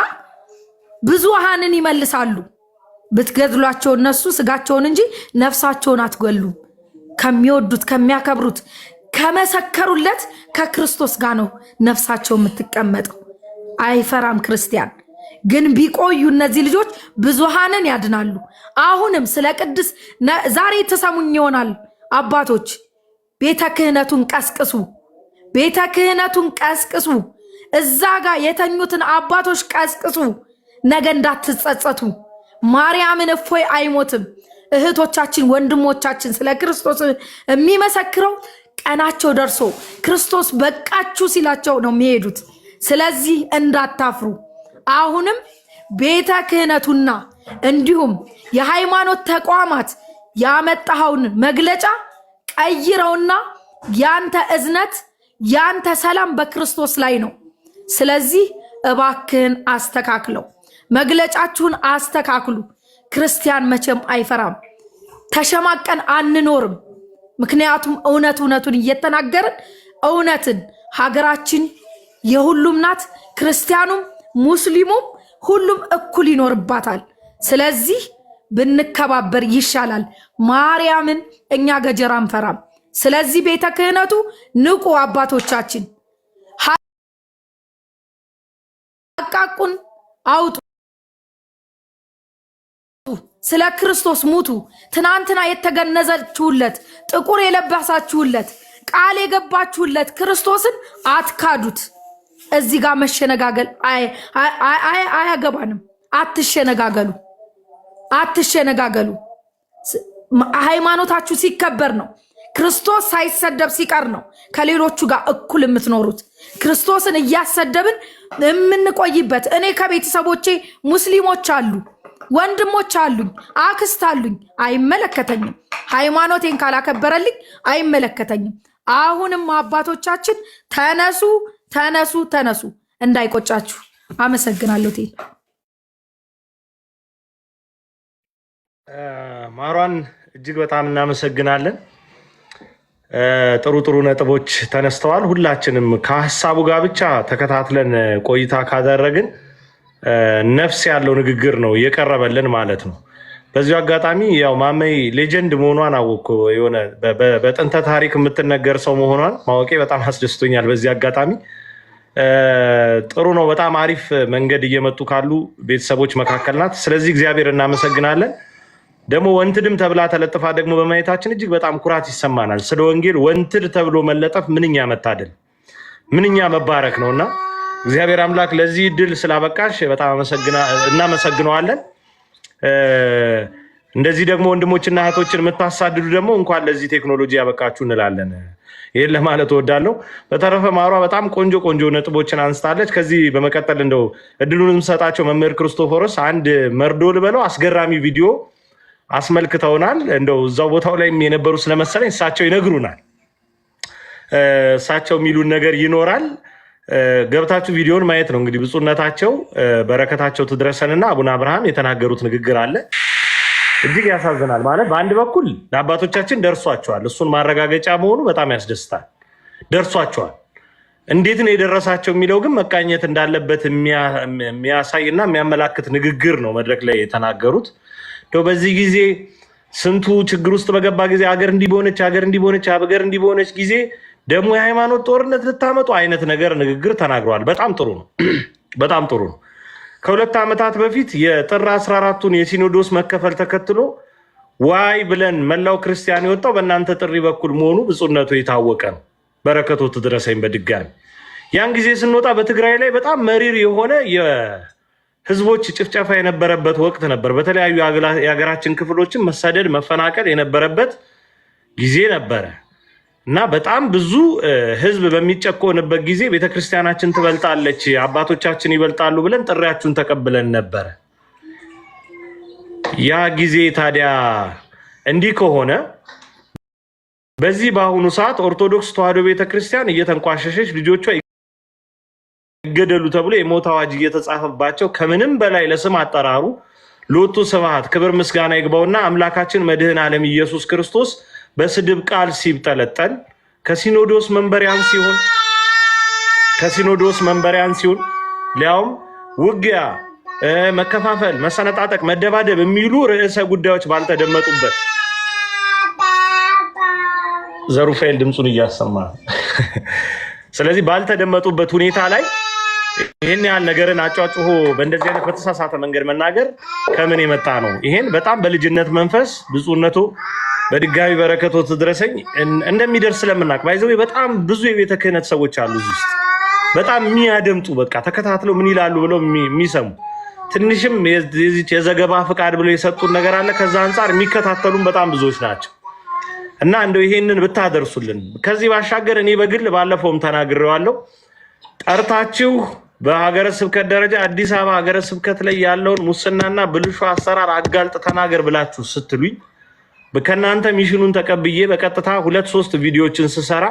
ብዙሃንን ይመልሳሉ። ብትገድሏቸው እነሱ ስጋቸውን እንጂ ነፍሳቸውን አትገሉም። ከሚወዱት ከሚያከብሩት ከመሰከሩለት ከክርስቶስ ጋር ነው ነፍሳቸው የምትቀመጠው። አይፈራም ክርስቲያን። ግን ቢቆዩ እነዚህ ልጆች ብዙሃንን ያድናሉ። አሁንም ስለ ቅድስ ዛሬ ተሰሙኝ ይሆናል። አባቶች ቤተ ክህነቱን ቀስቅሱ፣ ቤተ ክህነቱን ቀስቅሱ። እዛ ጋር የተኙትን አባቶች ቀስቅሱ። ነገ እንዳትጸጸቱ። ማርያምን እፎይ አይሞትም። እህቶቻችን ወንድሞቻችን ስለ ክርስቶስ የሚመሰክረው ቀናቸው ደርሶ ክርስቶስ በቃችሁ ሲላቸው ነው የሚሄዱት። ስለዚህ እንዳታፍሩ። አሁንም ቤተ ክህነቱና እንዲሁም የሃይማኖት ተቋማት ያመጣኸውን መግለጫ ቀይረውና ያንተ እዝነት ያንተ ሰላም በክርስቶስ ላይ ነው። ስለዚህ እባክህን አስተካክለው፣ መግለጫችሁን አስተካክሉ። ክርስቲያን መቼም አይፈራም። ተሸማቀን አንኖርም። ምክንያቱም እውነቱን እየተናገርን እውነትን ሀገራችን የሁሉም ናት። ክርስቲያኑም ሙስሊሙም ሁሉም እኩል ይኖርባታል። ስለዚህ ብንከባበር ይሻላል። ማርያምን እኛ ገጀራ አንፈራም። ስለዚህ ቤተ ክህነቱ ንቁ፣ አባቶቻችን ሐቃቁን አውጡ፣ ስለ ክርስቶስ ሙቱ። ትናንትና የተገነዘችሁለት ጥቁር የለበሳችሁለት ቃል የገባችሁለት ክርስቶስን አትካዱት። እዚህ ጋር መሸነጋገል አያገባንም። አትሸነጋገሉ። ሃይማኖታችሁ ሲከበር ነው። ክርስቶስ ሳይሰደብ ሲቀር ነው ከሌሎቹ ጋር እኩል የምትኖሩት። ክርስቶስን እያሰደብን የምንቆይበት። እኔ ከቤተሰቦቼ ሙስሊሞች አሉ፣ ወንድሞች አሉኝ፣ አክስት አሉኝ። አይመለከተኝም። ሃይማኖቴን ካላከበረልኝ አይመለከተኝም። አሁንም አባቶቻችን ተነሱ፣ ተነሱ፣ ተነሱ። እንዳይቆጫችሁ። አመሰግናለሁ። ቴ ማሯን እጅግ በጣም እናመሰግናለን። ጥሩ ነጥቦች ተነስተዋል። ሁላችንም ከሀሳቡ ጋር ብቻ ተከታትለን ቆይታ ካደረግን ነፍስ ያለው ንግግር ነው የቀረበልን ማለት ነው። በዚሁ አጋጣሚ ያው ማመይ ሌጀንድ መሆኗን አወቅኩ። የሆነ በጥንተ ታሪክ የምትነገር ሰው መሆኗን ማወቄ በጣም አስደስቶኛል። በዚህ አጋጣሚ ጥሩ ነው። በጣም አሪፍ መንገድ እየመጡ ካሉ ቤተሰቦች መካከል ናት። ስለዚህ እግዚአብሔር እናመሰግናለን። ደግሞ ወንትድም ተብላ ተለጥፋ ደግሞ በማየታችን እጅግ በጣም ኩራት ይሰማናል። ስለ ወንጌል ወንትድ ተብሎ መለጠፍ ምንኛ መታደል፣ ምንኛ መባረክ ነውና እግዚአብሔር አምላክ ለዚህ ድል ስላበቃሽ በጣም እናመሰግነዋለን። እንደዚህ ደግሞ ወንድሞችና እህቶችን የምታሳድዱ ደግሞ እንኳን ለዚህ ቴክኖሎጂ ያበቃችሁ እንላለን። ይሄን ለማለት እወዳለሁ። በተረፈ ማሯ በጣም ቆንጆ ነጥቦችን አንስታለች። ከዚህ በመቀጠል እንደው እድሉን የምሰጣቸው መምህር ክርስቶፎሮስ አንድ መርዶ ልበለው አስገራሚ ቪዲዮ አስመልክተውናል። እንደው እዛው ቦታው ላይ የነበሩ ስለመሰለኝ እሳቸው ይነግሩናል። እሳቸው የሚሉን ነገር ይኖራል። ገብታችሁ ቪዲዮን ማየት ነው። እንግዲህ ብፁዕነታቸው በረከታቸው ትድረሰንና አቡነ አብርሃም የተናገሩት ንግግር አለ። እጅግ ያሳዝናል። ማለት በአንድ በኩል ለአባቶቻችን ደርሷቸዋል። እሱን ማረጋገጫ መሆኑ በጣም ያስደስታል። ደርሷቸዋል። እንዴት ነው የደረሳቸው የሚለው ግን መቃኘት እንዳለበት የሚያሳይና የሚያመላክት ንግግር ነው መድረክ ላይ የተናገሩት። በዚህ ጊዜ ስንቱ ችግር ውስጥ በገባ ጊዜ አገር እንዲሆነች ጊዜ ደግሞ የሃይማኖት ጦርነት ልታመጡ አይነት ነገር ንግግር ተናግረዋል። በጣም ጥሩ ነው። ከ2 ዓመታት በፊት የጥር 14ቱን የሲኖዶስ መከፈል ተከትሎ ዋይ ብለን መላው ክርስቲያን የወጣው በእናንተ ጥሪ በኩል መሆኑ ብፁዕነቱ የታወቀ ነው። በረከቶ ትድረሰኝ በድጋሚ ያን ጊዜ ስንወጣ በትግራይ ላይ በጣም መሪር የሆነ የህዝቦች ጭፍጨፋ የነበረበት ወቅት ነበር። በተለያዩ የሀገራችን ክፍሎችን መሰደድ፣ መፈናቀል የነበረበት ጊዜ ነበረ እና በጣም ብዙ ህዝብ በሚጨቆንበት ጊዜ ቤተክርስቲያናችን ትበልጣለች፣ አባቶቻችን ይበልጣሉ ብለን ጥሪያችሁን ተቀብለን ነበረ። ያ ጊዜ ታዲያ እንዲህ ከሆነ በዚህ በአሁኑ ሰዓት ኦርቶዶክስ ተዋሕዶ ቤተክርስቲያን እየተንቋሸሸች ልጆቿ ይገደሉ ተብሎ የሞት አዋጅ እየተጻፈባቸው ከምንም በላይ ለስም አጠራሩ ሎቱ ስብሐት ክብር ምስጋና ይግባውና አምላካችን መድህን ዓለም ኢየሱስ ክርስቶስ በስድብ ቃል ሲብጠለጠል ከሲኖዶስ መንበሪያን ሲሆን ሊያውም ውጊያ፣ መከፋፈል፣ መሰነጣጠቅ፣ መደባደብ የሚሉ ርዕሰ ጉዳዮች ባልተደመጡበት ዘሩፋኤል ድምፁን እያሰማ ስለዚህ ባልተደመጡበት ሁኔታ ላይ ይህን ያህል ነገርን አጫጭሆ በእንደዚህ አይነት በተሳሳተ መንገድ መናገር ከምን የመጣ ነው? ይሄን በጣም በልጅነት መንፈስ ብፁዕነቱ በድጋሚ በረከቶ ትድረሰኝ እንደሚደርስ ስለምናውቅ ባይዘው በጣም ብዙ የቤተ ክህነት ሰዎች አሉ እዚህ ውስጥ በጣም የሚያደምጡ በቃ ተከታትለው ምን ይላሉ ብለው የሚሰሙ ትንሽም የዘገባ ፍቃድ ብሎ የሰጡን ነገር አለ። ከዛ አንጻር የሚከታተሉን በጣም ብዙዎች ናቸው እና እንደው ይሄንን ብታደርሱልን። ከዚህ ባሻገር እኔ በግል ባለፈውም ተናግሬዋለሁ። ጠርታችሁ በሀገረ ስብከት ደረጃ አዲስ አበባ ሀገረ ስብከት ላይ ያለውን ሙስናና ብልሹ አሰራር አጋልጥ ተናገር ብላችሁ ስትሉኝ ከእናንተ ሚሽኑን ተቀብዬ በቀጥታ 2-3 ቪዲዮዎችን ስሰራ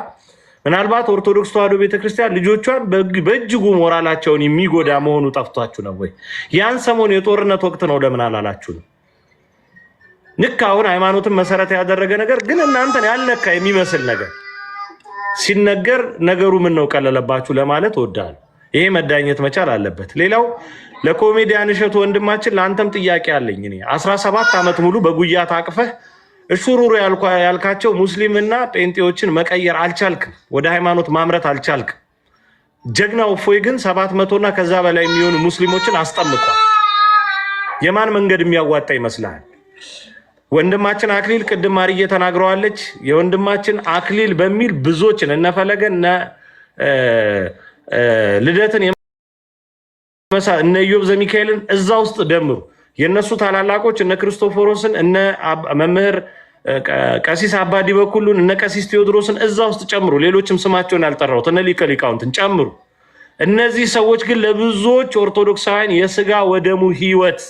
ምናልባት ኦርቶዶክስ ተዋሕዶ ቤተክርስቲያን ልጆቿን በእጅጉ ሞራላቸውን የሚጎዳ መሆኑ ጠፍቷችሁ ነው ወይ? ያን ሰሞን የጦርነት ወቅት ነው ለምን አላላችሁ ነው? ልክ አሁን ሃይማኖትን መሰረት ያደረገ ነገር ግን እናንተን ያልነካ የሚመስል ነገር ሲነገር ነገሩ ምን ነው ቀለለባችሁ ለማለት እወዳለሁ። ይሄ መዳኘት መቻል አለበት። ሌላው ለኮሜዲያን እሸቱ ወንድማችን ለአንተም ጥያቄ አለኝ። እኔ 17 ዓመት ሙሉ በጉያ ታቅፈህ እሹሩሩ ያልካቸው ሙስሊምና ጴንጤዎችን መቀየር አልቻልክም። ወደ ሃይማኖት ማምረት አልቻልክም። ጀግናው እፎይ ግን 700 እና ከዛ በላይ የሚሆኑ ሙስሊሞችን አስጠምቋል። የማን መንገድ የሚያዋጣ ይመስልሃል? ወንድማችን አክሊል ቅድም ማርዬ ተናግረዋለች። የወንድማችን አክሊል በሚል ብዙዎችን እነፈለገን ልደትን እነ ኢዮብ ዘሚካኤልን እዛ ውስጥ ደምሩ። የነሱ ታላላቆች እነ ክርስቶፎሮስን እነ መምህር ቀሲስ አባዲ በኩሉን እነ ቀሲስ ቴዎድሮስን እዛ ውስጥ ጨምሩ። ሌሎችም ስማቸውን ያልጠራሁት እነ ሊቀ ሊቃውንትን ጨምሩ። እነዚህ ሰዎች ግን ለብዙዎች ኦርቶዶክሳውያን የስጋ ወደሙ ህይወት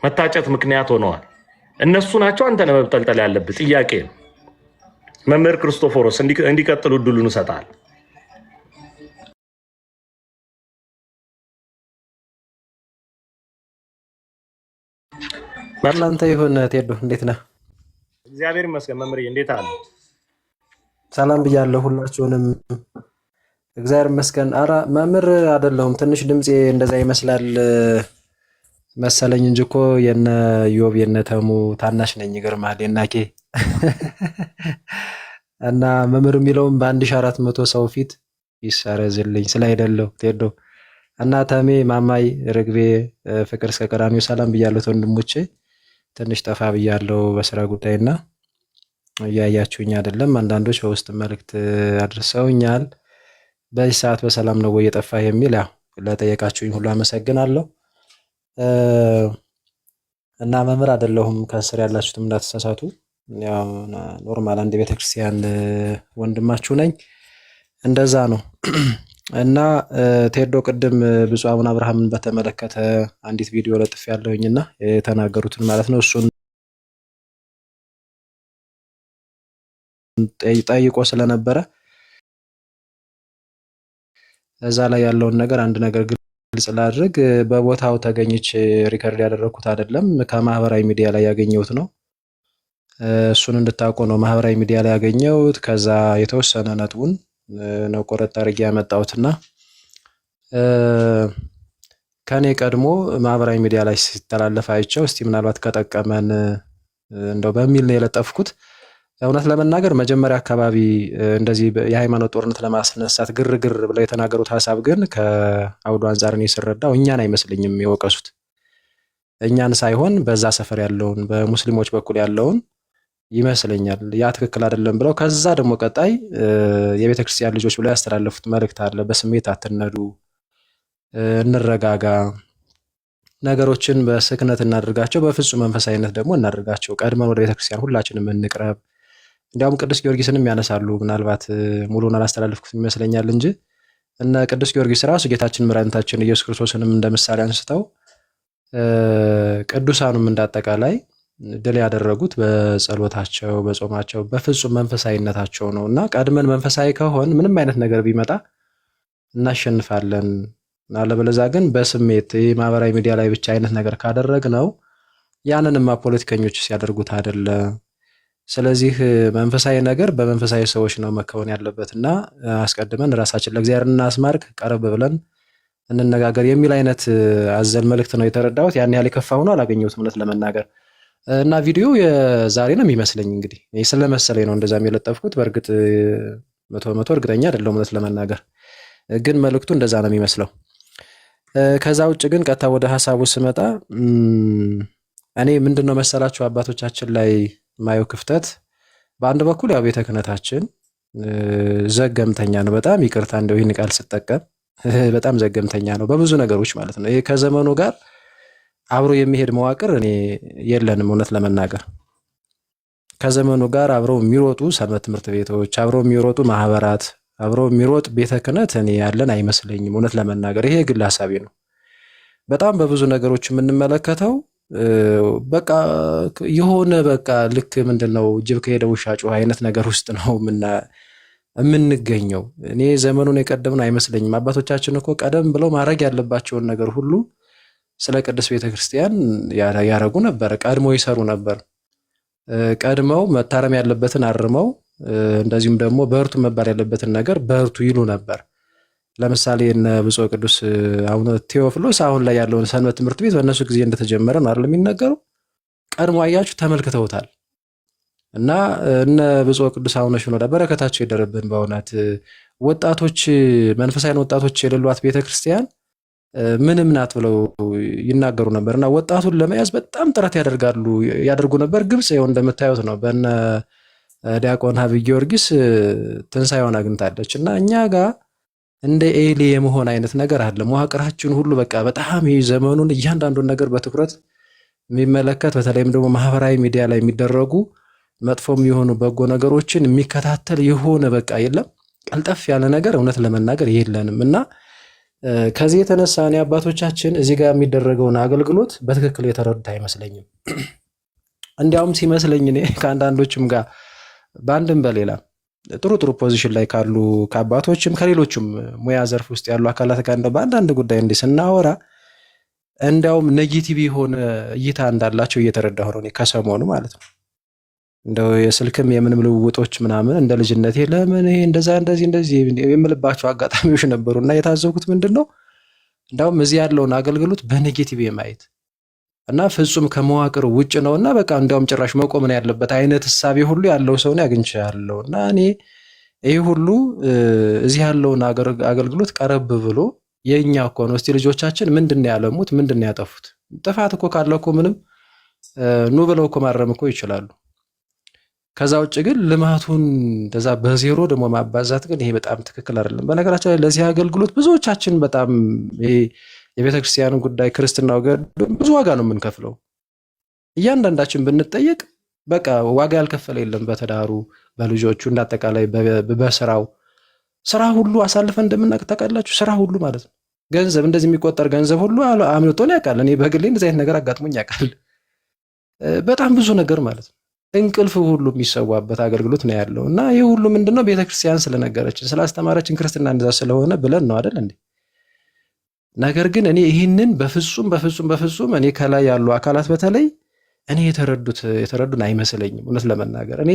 መታጨት ምክንያት ሆነዋል። እነሱ ናቸው አንተ ለመብጠልጠል ያለብህ። ጥያቄ ነው። መምህር ክርስቶፎሮስ እንዲቀጥሉ እድሉን እሰጣለሁ። እናንተ ይሁን ቴዶ እንዴት ነህ? እግዚአብሔር ይመስገን። መምህር እንዴት አለ? ሰላም ብያለሁ ሁላችሁንም። እግዚአብሔር ይመስገን። ኧረ መምህር አይደለሁም። ትንሽ ድምጼ እንደዛ ይመስላል መሰለኝ እንጂ እኮ የነ ዮብ የነ ተሙ ታናሽ ነኝ። ይገርምሃል የናኬ እና መምህር የሚለውም በ1400 ሰው ፊት ይሰረዝልኝ ስላይደለው ቴዶ እና ተሜ ማማይ ርግቤ ፍቅር እስከ ቀራኒዮ ሰላም ብያለሁ ወንድሞቼ። ትንሽ ጠፋ ብያለሁ በስራ ጉዳይና እያያችሁኝ አይደለም። አንዳንዶች በውስጥ መልእክት አድርሰውኛል። በዚህ ሰዓት በሰላም ነው ወይ የጠፋ የሚል ያው ለጠየቃችሁኝ ሁሉ አመሰግናለሁ። እና መምህር አይደለሁም። ከስር ያላችሁትም እንዳትሳሳቱ። ያው ኖርማል አንድ ቤተክርስቲያን ወንድማችሁ ነኝ። እንደዛ ነው። እና ቴዶ ቅድም ብፁዕ አቡነ አብርሃምን በተመለከተ አንዲት ቪዲዮ ለጥፍ ያለሁኝና የተናገሩትን ማለት ነው እሱን ጠይቆ ስለነበረ እዛ ላይ ያለውን ነገር አንድ ነገር ግልጽ ላድርግ። በቦታው ተገኝቼ ሪከርድ ያደረኩት አይደለም፣ ከማህበራዊ ሚዲያ ላይ ያገኘሁት ነው። እሱን እንድታውቁ ነው። ማህበራዊ ሚዲያ ላይ ያገኘሁት ከዛ የተወሰነ ነጥቡን ነው ቆረጥ አድርጌ ያመጣሁትና ከኔ ቀድሞ ማህበራዊ ሚዲያ ላይ ሲተላለፍ አይቼው እስቲ ምናልባት ከጠቀመን እንደው በሚል ነው የለጠፍኩት። እውነት ለመናገር መጀመሪያ አካባቢ እንደዚህ የሃይማኖት ጦርነት ለማስነሳት ግርግር ብለው የተናገሩት ሀሳብ ግን ከአውዱ አንጻር እኔ ስረዳው እኛን አይመስልኝም የወቀሱት። እኛን ሳይሆን በዛ ሰፈር ያለውን በሙስሊሞች በኩል ያለውን ይመስለኛል። ያ ትክክል አይደለም ብለው ከዛ ደግሞ ቀጣይ የቤተ ክርስቲያን ልጆች ብለው ያስተላለፉት መልእክት አለ። በስሜት አትነዱ፣ እንረጋጋ፣ ነገሮችን በስክነት እናድርጋቸው፣ በፍጹም መንፈሳዊነት ደግሞ እናድርጋቸው፣ ቀድመን ወደ ቤተ ክርስቲያን ሁላችንም እንቅረብ። እንዲያውም ቅዱስ ጊዮርጊስንም ያነሳሉ። ምናልባት ሙሉን አላስተላለፍኩት ይመስለኛል እንጂ እነ ቅዱስ ጊዮርጊስ ራሱ ጌታችን መድኃኒታችን ኢየሱስ ክርስቶስንም እንደ ምሳሌ አንስተው ቅዱሳኑም እንዳጠቃላይ ድል ያደረጉት በጸሎታቸው፣ በጾማቸው፣ በፍጹም መንፈሳዊነታቸው ነው እና ቀድመን መንፈሳዊ ከሆን ምንም አይነት ነገር ቢመጣ እናሸንፋለን። አለበለዚያ ግን በስሜት ማህበራዊ ሚዲያ ላይ ብቻ አይነት ነገር ካደረግ ነው ያንንማ ፖለቲከኞች ሲያደርጉት አይደለ። ስለዚህ መንፈሳዊ ነገር በመንፈሳዊ ሰዎች ነው መከወን ያለበት እና አስቀድመን ራሳችን ለእግዚአብሔር እናስማርክ፣ ቀረብ ብለን እንነጋገር የሚል አይነት አዘል መልእክት ነው የተረዳሁት። ያን ያህል የከፋ ሆኖ አላገኘሁትም እውነት ለመናገር እና ቪዲዮ የዛሬ ነው የሚመስለኝ። እንግዲህ ስለመሰለኝ ነው እንደዛም የለጠፍኩት። በእርግጥ 100% እርግጠኛ አይደለሁም እውነት ለመናገር ግን መልእክቱ እንደዛ ነው የሚመስለው። ከዛ ውጭ ግን ቀጥታ ወደ ሀሳቡ ስመጣ እኔ ምንድነው መሰላችሁ አባቶቻችን ላይ ማየው ክፍተት በአንድ በኩል ያው ቤተ ክህነታችን ዘገምተኛ ነው። በጣም ይቅርታ እንደው ይህን ቃል ስጠቀም በጣም ዘገምተኛ ነው በብዙ ነገሮች ማለት ነው። ይሄ ከዘመኑ ጋር አብሮ የሚሄድ መዋቅር እኔ የለንም። እውነት ለመናገር ከዘመኑ ጋር አብረው የሚሮጡ ሰንበት ትምህርት ቤቶች፣ አብረው የሚሮጡ ማህበራት፣ አብረው የሚሮጥ ቤተ ክህነት እኔ ያለን አይመስለኝም። እውነት ለመናገር ይሄ ግል ሀሳቤ ነው። በጣም በብዙ ነገሮች የምንመለከተው በቃ የሆነ በቃ ልክ ምንድነው ጅብ ከሄደ ውሻ ጮኸ አይነት ነገር ውስጥ ነው የምንገኘው። እኔ ዘመኑን የቀደምን አይመስለኝም። አባቶቻችን እኮ ቀደም ብለው ማድረግ ያለባቸውን ነገር ሁሉ ስለ ቅድስት ቤተክርስቲያን ያረጉ ነበር፣ ቀድሞ ይሰሩ ነበር። ቀድመው መታረም ያለበትን አርመው እንደዚሁም ደግሞ በርቱ መባል ያለበትን ነገር በርቱ ይሉ ነበር። ለምሳሌ እነ ብፁዕ ቅዱስ አቡነ ቴዎፍሎስ አሁን ላይ ያለውን ሰንበት ትምህርት ቤት በእነሱ ጊዜ እንደተጀመረ ነው አይደል የሚነገረው? ቀድሞ አያችሁ ተመልክተውታል። እና እነ ብፁዕ ቅዱስ አቡነ ሽኖዳ በረከታቸው ይደረብን። በእውነት ወጣቶች መንፈሳዊን ወጣቶች የሌሏት ቤተክርስቲያን ምንም ናት ብለው ይናገሩ ነበር። እና ወጣቱን ለመያዝ በጣም ጥረት ያደርጉ ነበር። ግብጽ ይኸው እንደምታዩት ነው። በነ ዲያቆን ሀብይ ጊዮርጊስ ትንሳኤዋን አግኝታለች። እና እኛ ጋር እንደ ኤሊ የመሆን አይነት ነገር አለ። መዋቅራችን ሁሉ በቃ በጣም ይህ ዘመኑን እያንዳንዱን ነገር በትኩረት የሚመለከት በተለይም ደግሞ ማህበራዊ ሚዲያ ላይ የሚደረጉ መጥፎም የሆኑ በጎ ነገሮችን የሚከታተል የሆነ በቃ የለም ቀልጠፍ ያለ ነገር እውነት ለመናገር የለንም። እና ከዚህ የተነሳ እኔ አባቶቻችን እዚህ ጋር የሚደረገውን አገልግሎት በትክክል የተረዱት አይመስለኝም። እንዲያውም ሲመስለኝ እኔ ከአንዳንዶችም ጋር በአንድም በሌላ ጥሩ ፖዚሽን ላይ ካሉ ከአባቶችም ከሌሎችም ሙያ ዘርፍ ውስጥ ያሉ አካላት ጋር እንደው በአንዳንድ ጉዳይ እንዲህ ስናወራ እንዲያውም ኔጌቲቭ የሆነ እይታ እንዳላቸው እየተረዳሁ ነው እኔ ከሰሞኑ ማለት ነው። እንደው የስልክም የምንም ልውውጦች ምናምን እንደ ልጅነቴ ለምን ይሄ እንደዚህ የምልባቸው አጋጣሚዎች ነበሩ። እና የታዘብኩት ምንድን ነው እንዲያውም እዚህ ያለውን አገልግሎት በኔጌቲቭ የማየት እና ፍጹም ከመዋቅር ውጭ ነውና በቃ እንዲያውም ጭራሽ መቆም ነው ያለበት አይነት እሳቤ ሁሉ ያለው ሰው ነው አግኝቻለሁ። እና እኔ ይሄ ሁሉ እዚህ ያለውን አገልግሎት ቀረብ ብሎ የኛ እኮ ነው እስቲ ልጆቻችን ምንድነው ያለሙት ምንድነው ያጠፉት? ጥፋት እኮ ካለ እኮ ምንም ኑ ብለው እኮ ማረም እኮ ይችላሉ። ከዛ ውጭ ግን ልማቱን እንደዛ በዜሮ ደግሞ ማባዛት ግን ይሄ በጣም ትክክል አይደለም። በነገራችን ላይ ለዚህ አገልግሎት ብዙዎቻችን በጣም ይሄ የቤተክርስቲያንን ጉዳይ ክርስትናው ጋር ብዙ ዋጋ ነው የምንከፍለው። እያንዳንዳችን ብንጠየቅ በቃ ዋጋ ያልከፈለ የለም። በተዳሩ በልጆቹ እንዳጠቃላይ በስራው ስራ ሁሉ አሳልፈን እንደምናውቅ ታውቃላችሁ። ስራ ሁሉ ማለት ነው ገንዘብ እንደዚህ የሚቆጠር ገንዘብ ሁሉ አምልጦን ያውቃል። እኔ በግሌ እንደዚህ አይነት ነገር አጋጥሞኝ ያውቃል። በጣም ብዙ ነገር ማለት ነው። እንቅልፍ ሁሉ የሚሰዋበት አገልግሎት ነው ያለው። እና ይህ ሁሉ ምንድነው ቤተክርስቲያን ስለነገረችን ስላስተማረችን ክርስትና እንደዛ ስለሆነ ብለን ነው አይደል እንዴ? ነገር ግን እኔ ይህንን በፍጹም እኔ ከላይ ያሉ አካላት በተለይ እኔ የተረዱን አይመስለኝም። እውነት ለመናገር እኔ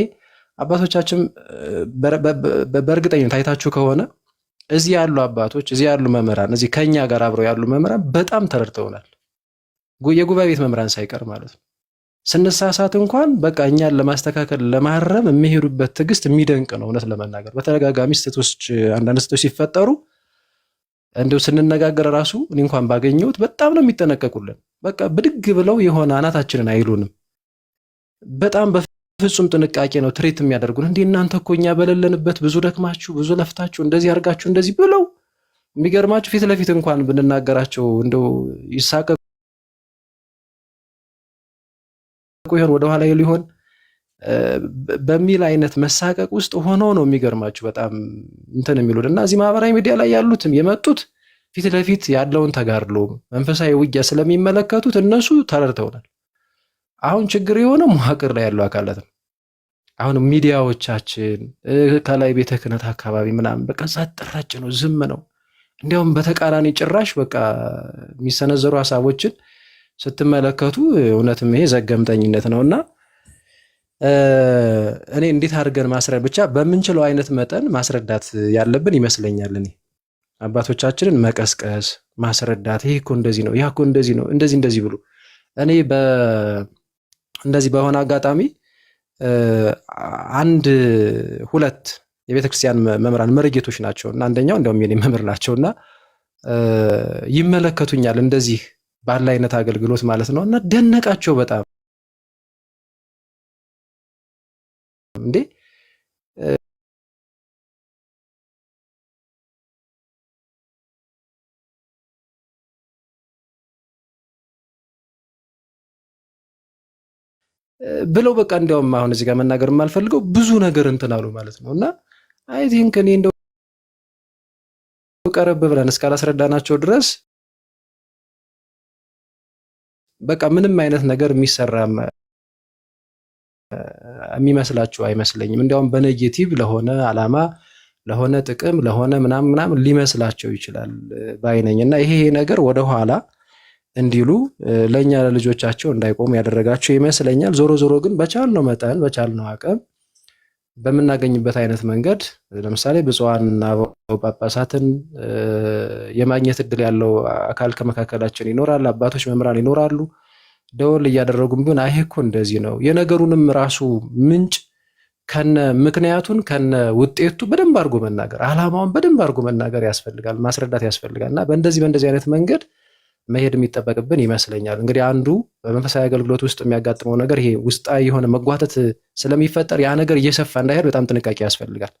አባቶቻችን በእርግጠኝነት አይታችሁ ከሆነ እዚህ ያሉ አባቶች እዚህ ያሉ መምህራን እዚህ ከኛ ጋር አብረው ያሉ መምህራን በጣም ተረድተውናል። የጉባኤ ቤት መምህራን ሳይቀር ማለት ነው። ስንሳሳት እንኳን በቃ እኛን ለማስተካከል ለማረም የሚሄዱበት ትዕግስት የሚደንቅ ነው። እውነት ለመናገር በተደጋጋሚ አንዳንድ ስህተቶች ሲፈጠሩ እንደው ስንነጋገር ራሱ እኔ እንኳን ባገኘሁት በጣም ነው የሚጠነቀቁልን። በቃ ብድግ ብለው የሆነ አናታችንን አይሉንም። በጣም በፍጹም ጥንቃቄ ነው ትሬት የሚያደርጉን። እንዴ እናንተ እኮ እኛ በሌለንበት ብዙ ደክማችሁ ብዙ ለፍታችሁ እንደዚህ አድርጋችሁ እንደዚህ ብለው የሚገርማችሁ ፊት ለፊት እንኳን ብንናገራቸው እንደው ይሳቀቁ ይሆን ወደኋላ ሊሆን በሚል አይነት መሳቀቅ ውስጥ ሆነው ነው የሚገርማችሁ በጣም እንትን የሚሉት። እና እዚህ ማህበራዊ ሚዲያ ላይ ያሉትም የመጡት ፊት ለፊት ያለውን ተጋድሎ መንፈሳዊ ውጊያ ስለሚመለከቱት እነሱ ተረድተውናል። አሁን ችግር የሆነ መዋቅር ላይ ያለው አካላት ነው። አሁን ሚዲያዎቻችን ከላይ ቤተ ክህነት አካባቢ ምናምን በቃ ጸጥ ረጭ ነው፣ ዝም ነው። እንዲያውም በተቃራኒ ጭራሽ በቃ የሚሰነዘሩ ሀሳቦችን ስትመለከቱ እውነትም ይሄ ዘገምተኝነት ነውና እኔ እንዴት አድርገን ማስረዳት ብቻ በምንችለው አይነት መጠን ማስረዳት ያለብን ይመስለኛል። እኔ አባቶቻችንን መቀስቀስ ማስረዳት፣ ይሄ እኮ እንደዚህ ነው፣ ያ እኮ እንደዚህ ነው፣ እንደዚህ ብሎ እኔ እንደዚህ በሆነ አጋጣሚ ሁለት የቤተክርስቲያን መምህራን መርጌቶች ናቸው እና አንደኛው እንደውም የኔ መምህር ናቸውና ይመለከቱኛል እንደዚህ ባለ አይነት አገልግሎት ማለት ነው እና ደነቃቸው በጣም እንዴ ብለው በቃ እንዲያውም አሁን እዚህ ጋር መናገር የማልፈልገው ብዙ ነገር እንትን አሉ ማለት ነው። እና አይ ቲንክ እኔ እንደው ቀረብ ብለን እስካላስረዳናቸው ድረስ በቃ ምንም አይነት ነገር የሚሰራ የሚመስላቸው አይመስለኝም። እንዲያውም በኔጌቲቭ ለሆነ አላማ ለሆነ ጥቅም ለሆነ ምናምን ሊመስላቸው ይችላል ባይነኝ እና ይሄ ነገር ወደኋላ እንዲሉ ለእኛ ለልጆቻቸው እንዳይቆሙ ያደረጋቸው ይመስለኛል። ዞሮ ዞሮ ግን በቻልነው መጠን በቻልነው አቅም በምናገኝበት አይነት መንገድ ለምሳሌ ብፁዓን አበው ጳጳሳትን የማግኘት እድል ያለው አካል ከመካከላችን ይኖራል። አባቶች መምህራን ይኖራሉ። ደወል እያደረጉም ቢሆን አይ እኮ እንደዚህ ነው የነገሩንም ራሱ ምንጭ ከነ ምክንያቱን ከነ ውጤቱ በደንብ አድርጎ መናገር አላማውን በደንብ አድርጎ መናገር ያስፈልጋል፣ ማስረዳት ያስፈልጋል እና በእንደዚህ አይነት መንገድ መሄድ የሚጠበቅብን ይመስለኛል። እንግዲህ አንዱ በመንፈሳዊ አገልግሎት ውስጥ የሚያጋጥመው ነገር ይሄ ውስጣዊ የሆነ መጓተት ስለሚፈጠር ያ ነገር እየሰፋ እንዳይሄድ በጣም ጥንቃቄ ያስፈልጋል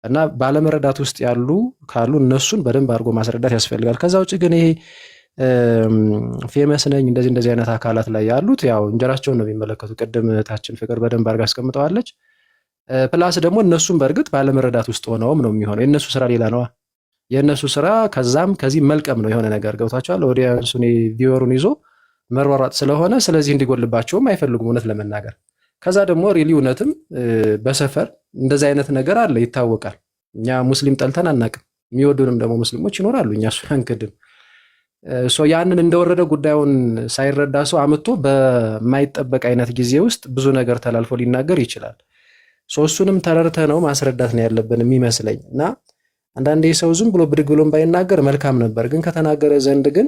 እና ባለመረዳት ውስጥ ያሉ ካሉ እነሱን በደንብ አድርጎ ማስረዳት ያስፈልጋል። ከዛ ውጭ ግን ይሄ ፌመስ ነኝ እንደዚህ አይነት አካላት ላይ ያሉት ያው እንጀራቸውን ነው የሚመለከቱ። ቅድም እህታችን ፍቅር በደንብ አድርጋ አስቀምጠዋለች። ፕላስ ደግሞ እነሱም በእርግጥ ባለመረዳት ውስጥ ሆነውም ነው የሚሆነው። የእነሱ ስራ ሌላ ነዋ። የእነሱ ስራ ከዛም ከዚህ መልቀም ነው የሆነ ነገር ገብቷቸዋል። ኦዲየንሱን ቪወሩን ይዞ መሯሯጥ ስለሆነ ስለዚህ እንዲጎልባቸውም አይፈልጉም እውነት ለመናገር። ከዛ ደግሞ ሪሊ እውነትም በሰፈር እንደዚህ አይነት ነገር አለ ይታወቃል። እኛ ሙስሊም ጠልተን አናቅም። የሚወዱንም ደግሞ ሙስሊሞች ይኖራሉ። እኛ እሱን አንክድም። ያንን እንደወረደ ጉዳዩን ሳይረዳ ሰው አምጥቶ በማይጠበቅ አይነት ጊዜ ውስጥ ብዙ ነገር ተላልፎ ሊናገር ይችላል። እሱንም ተረድተ ነው ማስረዳት ነው ያለብን የሚመስለኝ እና አንዳንዴ ሰው ዝም ብሎ ብድግ ብሎም ባይናገር መልካም ነበር። ግን ከተናገረ ዘንድ ግን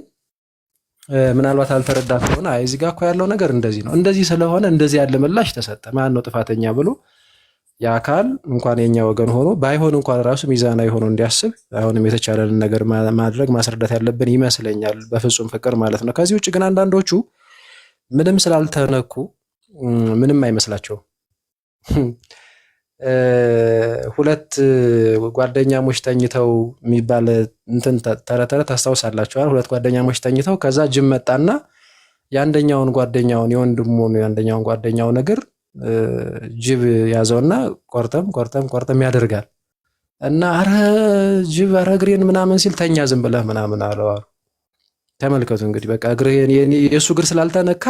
ምናልባት አልተረዳ ከሆነ አይ እዚህ ጋር እኮ ያለው ነገር እንደዚህ ነው፣ እንደዚህ ስለሆነ እንደዚህ ያለ ምላሽ ተሰጠ፣ ማን ነው ጥፋተኛ ብሎ የአካል እንኳን የኛ ወገን ሆኖ ባይሆን እንኳን ራሱ ሚዛናዊ ሆኖ እንዲያስብ አሁንም የተቻለንን ነገር ማድረግ ማስረዳት ያለብን ይመስለኛል፣ በፍጹም ፍቅር ማለት ነው። ከዚህ ውጭ ግን አንዳንዶቹ ምንም ስላልተነኩ ምንም አይመስላቸውም። ሁለት ጓደኛሞች ተኝተው የሚባል እንትን ተረተረ ታስታውሳላችኋል? ሁለት ጓደኛሞች ተኝተው ከዛ ጅብ መጣና የአንደኛውን ጓደኛውን እግር ጅብ ያዘውና ቆርጠም ያደርጋል እና አረ ጅብ አረ እግሬን ምናምን ሲል ተኛ ዝም ብለህ ምናምን አለው። ተመልከቱ እንግዲህ በቃ የእሱ እግር ስላልተነካ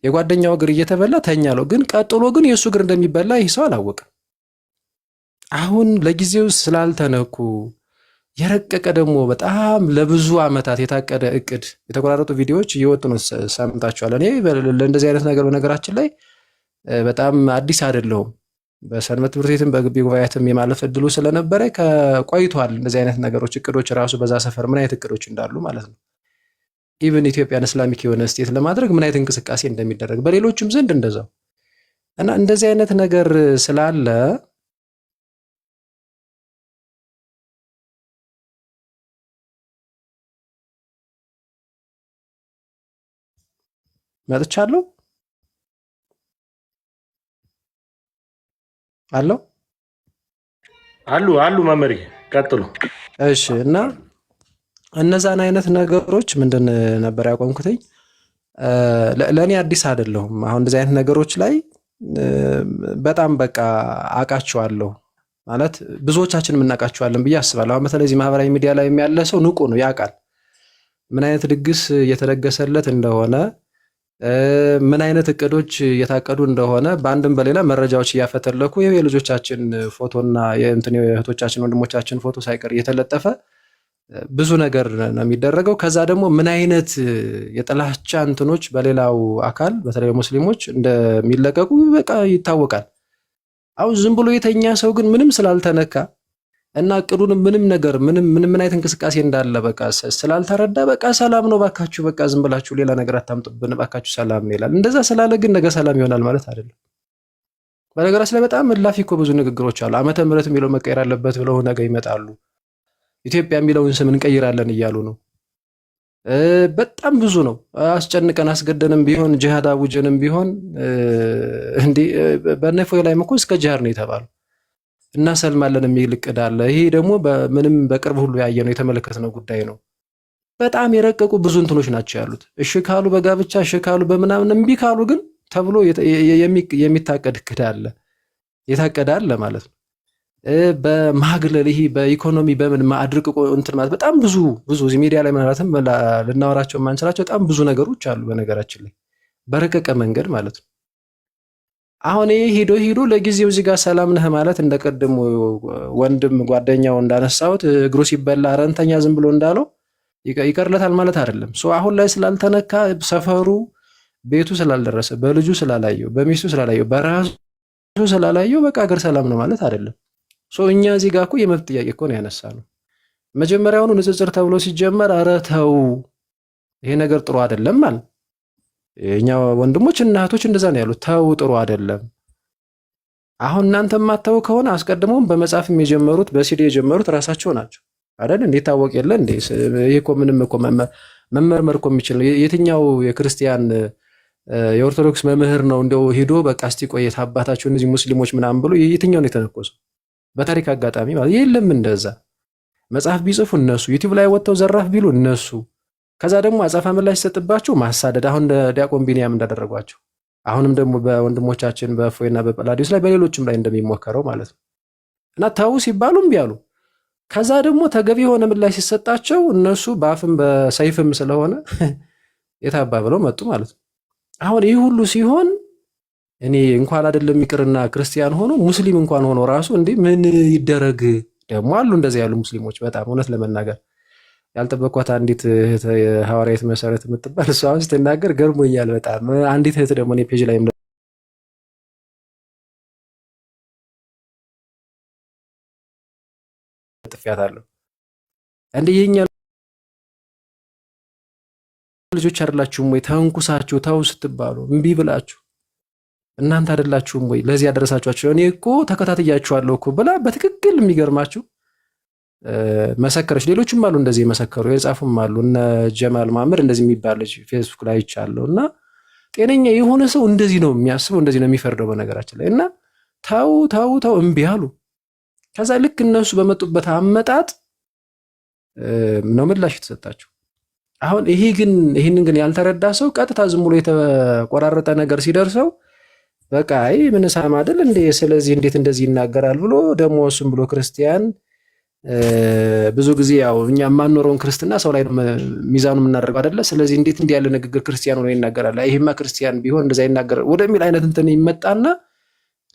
የጓደኛው እግር እየተበላ ተኛ አለው። ግን ቀጥሎ ግን የእሱ እግር እንደሚበላ ይህ ሰው አላወቅም። አሁን ለጊዜው ስላልተነኩ የረቀቀ ደግሞ በጣም ለብዙ ዓመታት የታቀደ እቅድ የተቆራረጡ ቪዲዮዎች እየወጡ ነው፣ ሰምታችኋል። እኔ ለእንደዚህ አይነት ነገር በነገራችን ላይ በጣም አዲስ አይደለሁም። በሰንበት ትምህርት ቤትም በግቢ ጉባኤያትም የማለፍ እድሉ ስለነበረ ቆይቷል። እንደዚህ አይነት ነገሮች እቅዶች ራሱ በዛ ሰፈር ምን አይነት እቅዶች እንዳሉ ማለት ነው። ኢቭን ኢትዮጵያን እስላሚክ የሆነ ስቴት ለማድረግ ምን አይነት እንቅስቃሴ እንደሚደረግ በሌሎችም ዘንድ እንደዛው እና እንደዚህ አይነት ነገር ስላለ መጥቻለሁ አሉ መመሪ ቀጥሉ። እሺ እና እነዛን አይነት ነገሮች ምንድን ነበር ያቆምኩትኝ? ለእኔ አዲስ አይደለሁም። አሁን እንደዚህ አይነት ነገሮች ላይ በጣም በቃ አውቃቸዋለሁ ማለት ብዙዎቻችን የምናውቃቸዋለን ብዬ አስባለሁ። አሁን በተለይ እዚህ ማህበራዊ ሚዲያ ላይ ያለ ሰው ንቁ ነው፣ ያውቃል ምን አይነት ድግስ እየተደገሰለት እንደሆነ ምን አይነት እቅዶች እየታቀዱ እንደሆነ በአንድም በሌላ መረጃዎች እያፈተለኩ የልጆቻችን ፎቶና የእህቶቻችን ወንድሞቻችን ፎቶ ሳይቀር እየተለጠፈ ብዙ ነገር ነው የሚደረገው። ከዛ ደግሞ ምን አይነት የጥላቻ እንትኖች በሌላው አካል በተለይ ሙስሊሞች እንደሚለቀቁ በቃ ይታወቃል። አሁን ዝም ብሎ የተኛ ሰው ግን ምንም ስላልተነካ እና እቅዱን ምንም ነገር ምን አይነት እንቅስቃሴ እንዳለ በቃ ስላልተረዳ በቃ ሰላም ነው ባካችሁ፣ በቃ ዝም ብላችሁ ሌላ ነገር አታምጡብን ባካችሁ ሰላም ነው ይላል። እንደዛ ስላለ ግን ነገ ሰላም ይሆናል ማለት አይደለም። በነገራችን ላይ በጣም እላፊ እኮ ብዙ ንግግሮች አሉ። ዓመተ ምሕረት የሚለው መቀየር አለበት ብለው ነገ ይመጣሉ። ኢትዮጵያ የሚለውን ስም እንቀይራለን እያሉ ነው። በጣም ብዙ ነው። አስጨንቀን አስገደንም ቢሆን ጂሃድ አውጀንም ቢሆን እንዴ በነፎይ ላይም እኮ እስከ ጂሃድ ነው የተባለው። እናሰልማለን የሚል እቅድ አለ። ይሄ ደግሞ ምንም በቅርብ ሁሉ ያየነው የተመለከትነው ጉዳይ ነው። በጣም የረቀቁ ብዙ እንትኖች ናቸው ያሉት። እሺ ካሉ በጋብቻ እሺ ካሉ በምናምን እምቢ ካሉ ግን ተብሎ የሚታቀድ እቅድ አለ፣ የታቀደ አለ ማለት ነው። በማግለል ይሄ በኢኮኖሚ በምን አድርቆ እንትን ማለት በጣም ብዙ እዚህ ሚዲያ ላይ ምናልባትም ልናወራቸው የማንችላቸው በጣም ብዙ ነገሮች አሉ። በነገራችን ላይ በረቀቀ መንገድ ማለት ነው። አሁን ይሄ ሄዶ ለጊዜው እዚህ ጋር ሰላም ነህ ማለት እንደቀደሙ ወንድም ጓደኛው እንዳነሳሁት እግሩ ሲበላ ረንተኛ ዝም ብሎ እንዳለው ይቀርለታል ማለት አይደለም። አሁን ላይ ስላልተነካ ሰፈሩ ቤቱ ስላልደረሰ በልጁ ስላላየው በሚስቱ ስላላየው በራሱ ስላላየው በቃ ሀገር ሰላም ነው ማለት አይደለም። እኛ እዚህ ጋር እኮ የመብት ጥያቄ እኮ ነው ያነሳነው። መጀመሪያውኑ ንጽጽር ተብሎ ሲጀመር ኧረ ተው ይሄ ነገር ጥሩ አይደለም ማለት የኛ ወንድሞች እና እህቶች እንደዛ ነው ያሉት። ተው ጥሩ አይደለም። አሁን እናንተ የማታው ከሆነ አስቀድሞም በመጻፍም የጀመሩት በሲዲ የጀመሩት ራሳቸው ናቸው አይደል? እንዴት ታወቅ የለ እንዴ? ይሄ እኮ ምንም እኮ መመርመር እኮ የሚችል የትኛው የክርስቲያን የኦርቶዶክስ መምህር ነው እንደው ሄዶ በቃ እስቲ ቆየት አባታቸው እነዚህ ሙስሊሞች ምናምን ብሎ የትኛው ነው የተነኮሰው? በታሪክ አጋጣሚ ማለት የለም እንደዛ። መጽሐፍ ቢጽፉ እነሱ፣ ዩቲዩብ ላይ ወጥተው ዘራፍ ቢሉ እነሱ፣ ከዛ ደግሞ አጸፋ ምላሽ ሲሰጥባቸው ማሳደድ፣ አሁን ዲያቆን ቢንያም እንዳደረጓቸው፣ አሁንም ደግሞ በወንድሞቻችን በእፎይና በጳላዲዮስ ላይ በሌሎችም ላይ እንደሚሞከረው ማለት ነው። እና ተው ሲባሉ እምቢ አሉ። ከዛ ደግሞ ተገቢ የሆነ ምላሽ ሲሰጣቸው እነሱ በአፍም በሰይፍም ስለሆነ የታባ ብለው መጡ ማለት ነው። አሁን ይህ ሁሉ ሲሆን እኔ እንኳን አይደለም ይቅርና ክርስቲያን ሆኖ ሙስሊም እንኳን ሆኖ ራሱ እንዴ ምን ይደረግ? ደግሞ አሉ እንደዚህ ያሉ ሙስሊሞች በጣም እውነት ለመናገር ያልጠበኳት አንዲት ሐዋርያት መሰረት የምትባል እሷ ስትናገር ገርሞኛል በጣም። አንዲት እህት ደግሞ እኔ ፔጅ ላይ ጥፊያታለሁ እንዴ የኛ ልጆች አይደላችሁም ወይ ተንኩሳችሁ ተው ስትባሉ እምቢ ብላችሁ እናንተ አይደላችሁም ወይ ለዚህ ያደረሳችኋቸው? እኔ እኮ ተከታትያችኋለሁ እኮ ብላ በትክክል የሚገርማችሁ መሰከረች። ሌሎችም አሉ እንደዚህ የመሰከሩ የጻፉም አሉ። እነ ጀማል ማመድ እንደዚህ የሚባል ልጅ ፌስቡክ ላይ ይቻለሁ። እና ጤነኛ የሆነ ሰው እንደዚህ ነው የሚያስበው፣ እንደዚህ ነው የሚፈርደው በነገራችን ላይ። እና ተው እምቢ አሉ። ከዛ ልክ እነሱ በመጡበት አመጣጥ ነው ምላሽ የተሰጣቸው። አሁን ይህንን ግን ያልተረዳ ሰው ቀጥታ ዝም ብሎ የተቆራረጠ ነገር ሲደርሰው በቃ ምን ሳማ አይደል እንዴ ስለዚህ እንዴት እንደዚህ ይናገራል ብሎ ደግሞ እሱም ብሎ ክርስቲያን ብዙ ጊዜ ያው እኛ የማንኖረውን ክርስትና ሰው ላይ ሚዛኑ የምናደርገው አይደለ? ስለዚህ እንዴት እንዲህ ያለ ንግግር ክርስቲያን ሆኖ ይናገራል? ይሄማ ክርስቲያን ቢሆን እንደዛ ይናገር ወደሚል አይነት እንትን ይመጣና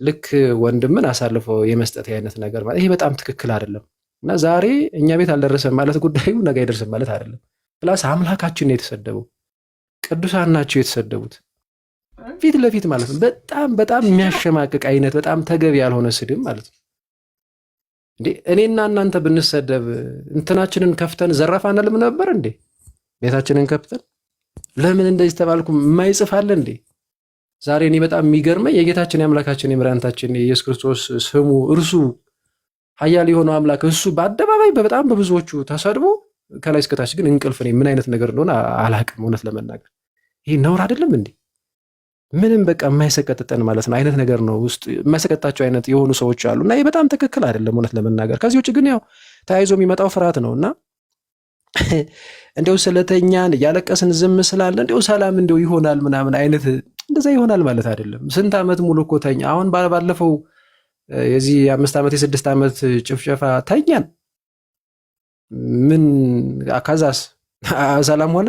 ልክ ወንድምን አሳልፎ የመስጠት አይነት ነገር ማለት ይሄ በጣም ትክክል አይደለም። እና ዛሬ እኛ ቤት አልደረሰም ማለት ጉዳዩ ነገ አይደርስም ማለት አይደለም። ፕላስ አምላካችን ነው የተሰደበው፣ ቅዱሳን ናቸው የተሰደቡት ፊት ለፊት ማለት ነው። በጣም የሚያሸማቅቅ አይነት በጣም ተገቢ ያልሆነ ስድብ ማለት ነው። እንዴ እኔና እናንተ ብንሰደብ እንትናችንን ከፍተን ዘራፍ አንልም ነበር እንዴ? ቤታችንን ከፍተን ለምን እንደዚህ ተባልኩ የማይጽፋል እንዴ? ዛሬ እኔ በጣም የሚገርመኝ የጌታችን የአምላካችን የመድኃኒታችን የኢየሱስ ክርስቶስ ስሙ እርሱ ኃያል የሆነው አምላክ እሱ በአደባባይ በጣም በብዙዎቹ ተሰድቦ ከላይ እስከታች ግን እንቅልፍ እኔ ምን አይነት ነገር እንደሆነ አላቅም። እውነት ለመናገር ይህ ነውር አይደለም እንዴ? ምንም በቃ የማይሰቀጥጠን ማለት ነው አይነት ነገር ነው። ውስጥ የማይሰቀጣቸው አይነት የሆኑ ሰዎች አሉ እና ይህ በጣም ትክክል አይደለም እውነት ለመናገር። ከዚህ ውጭ ግን ያው ተያይዞ የሚመጣው ፍርሃት ነው እና እንዲያው ስለተኛን እያለቀስን ዝም ስላለ እንዲያው ሰላም እንዲያው ይሆናል ምናምን አይነት እንደዛ ይሆናል ማለት አይደለም። ስንት ዓመት ሙሉ እኮ ተኛ። አሁን ባለፈው የዚህ 5 ዓመት የ6 ዓመት ጭፍጨፋ ተኛን። ምን ከዛስ ሰላም ሆነ?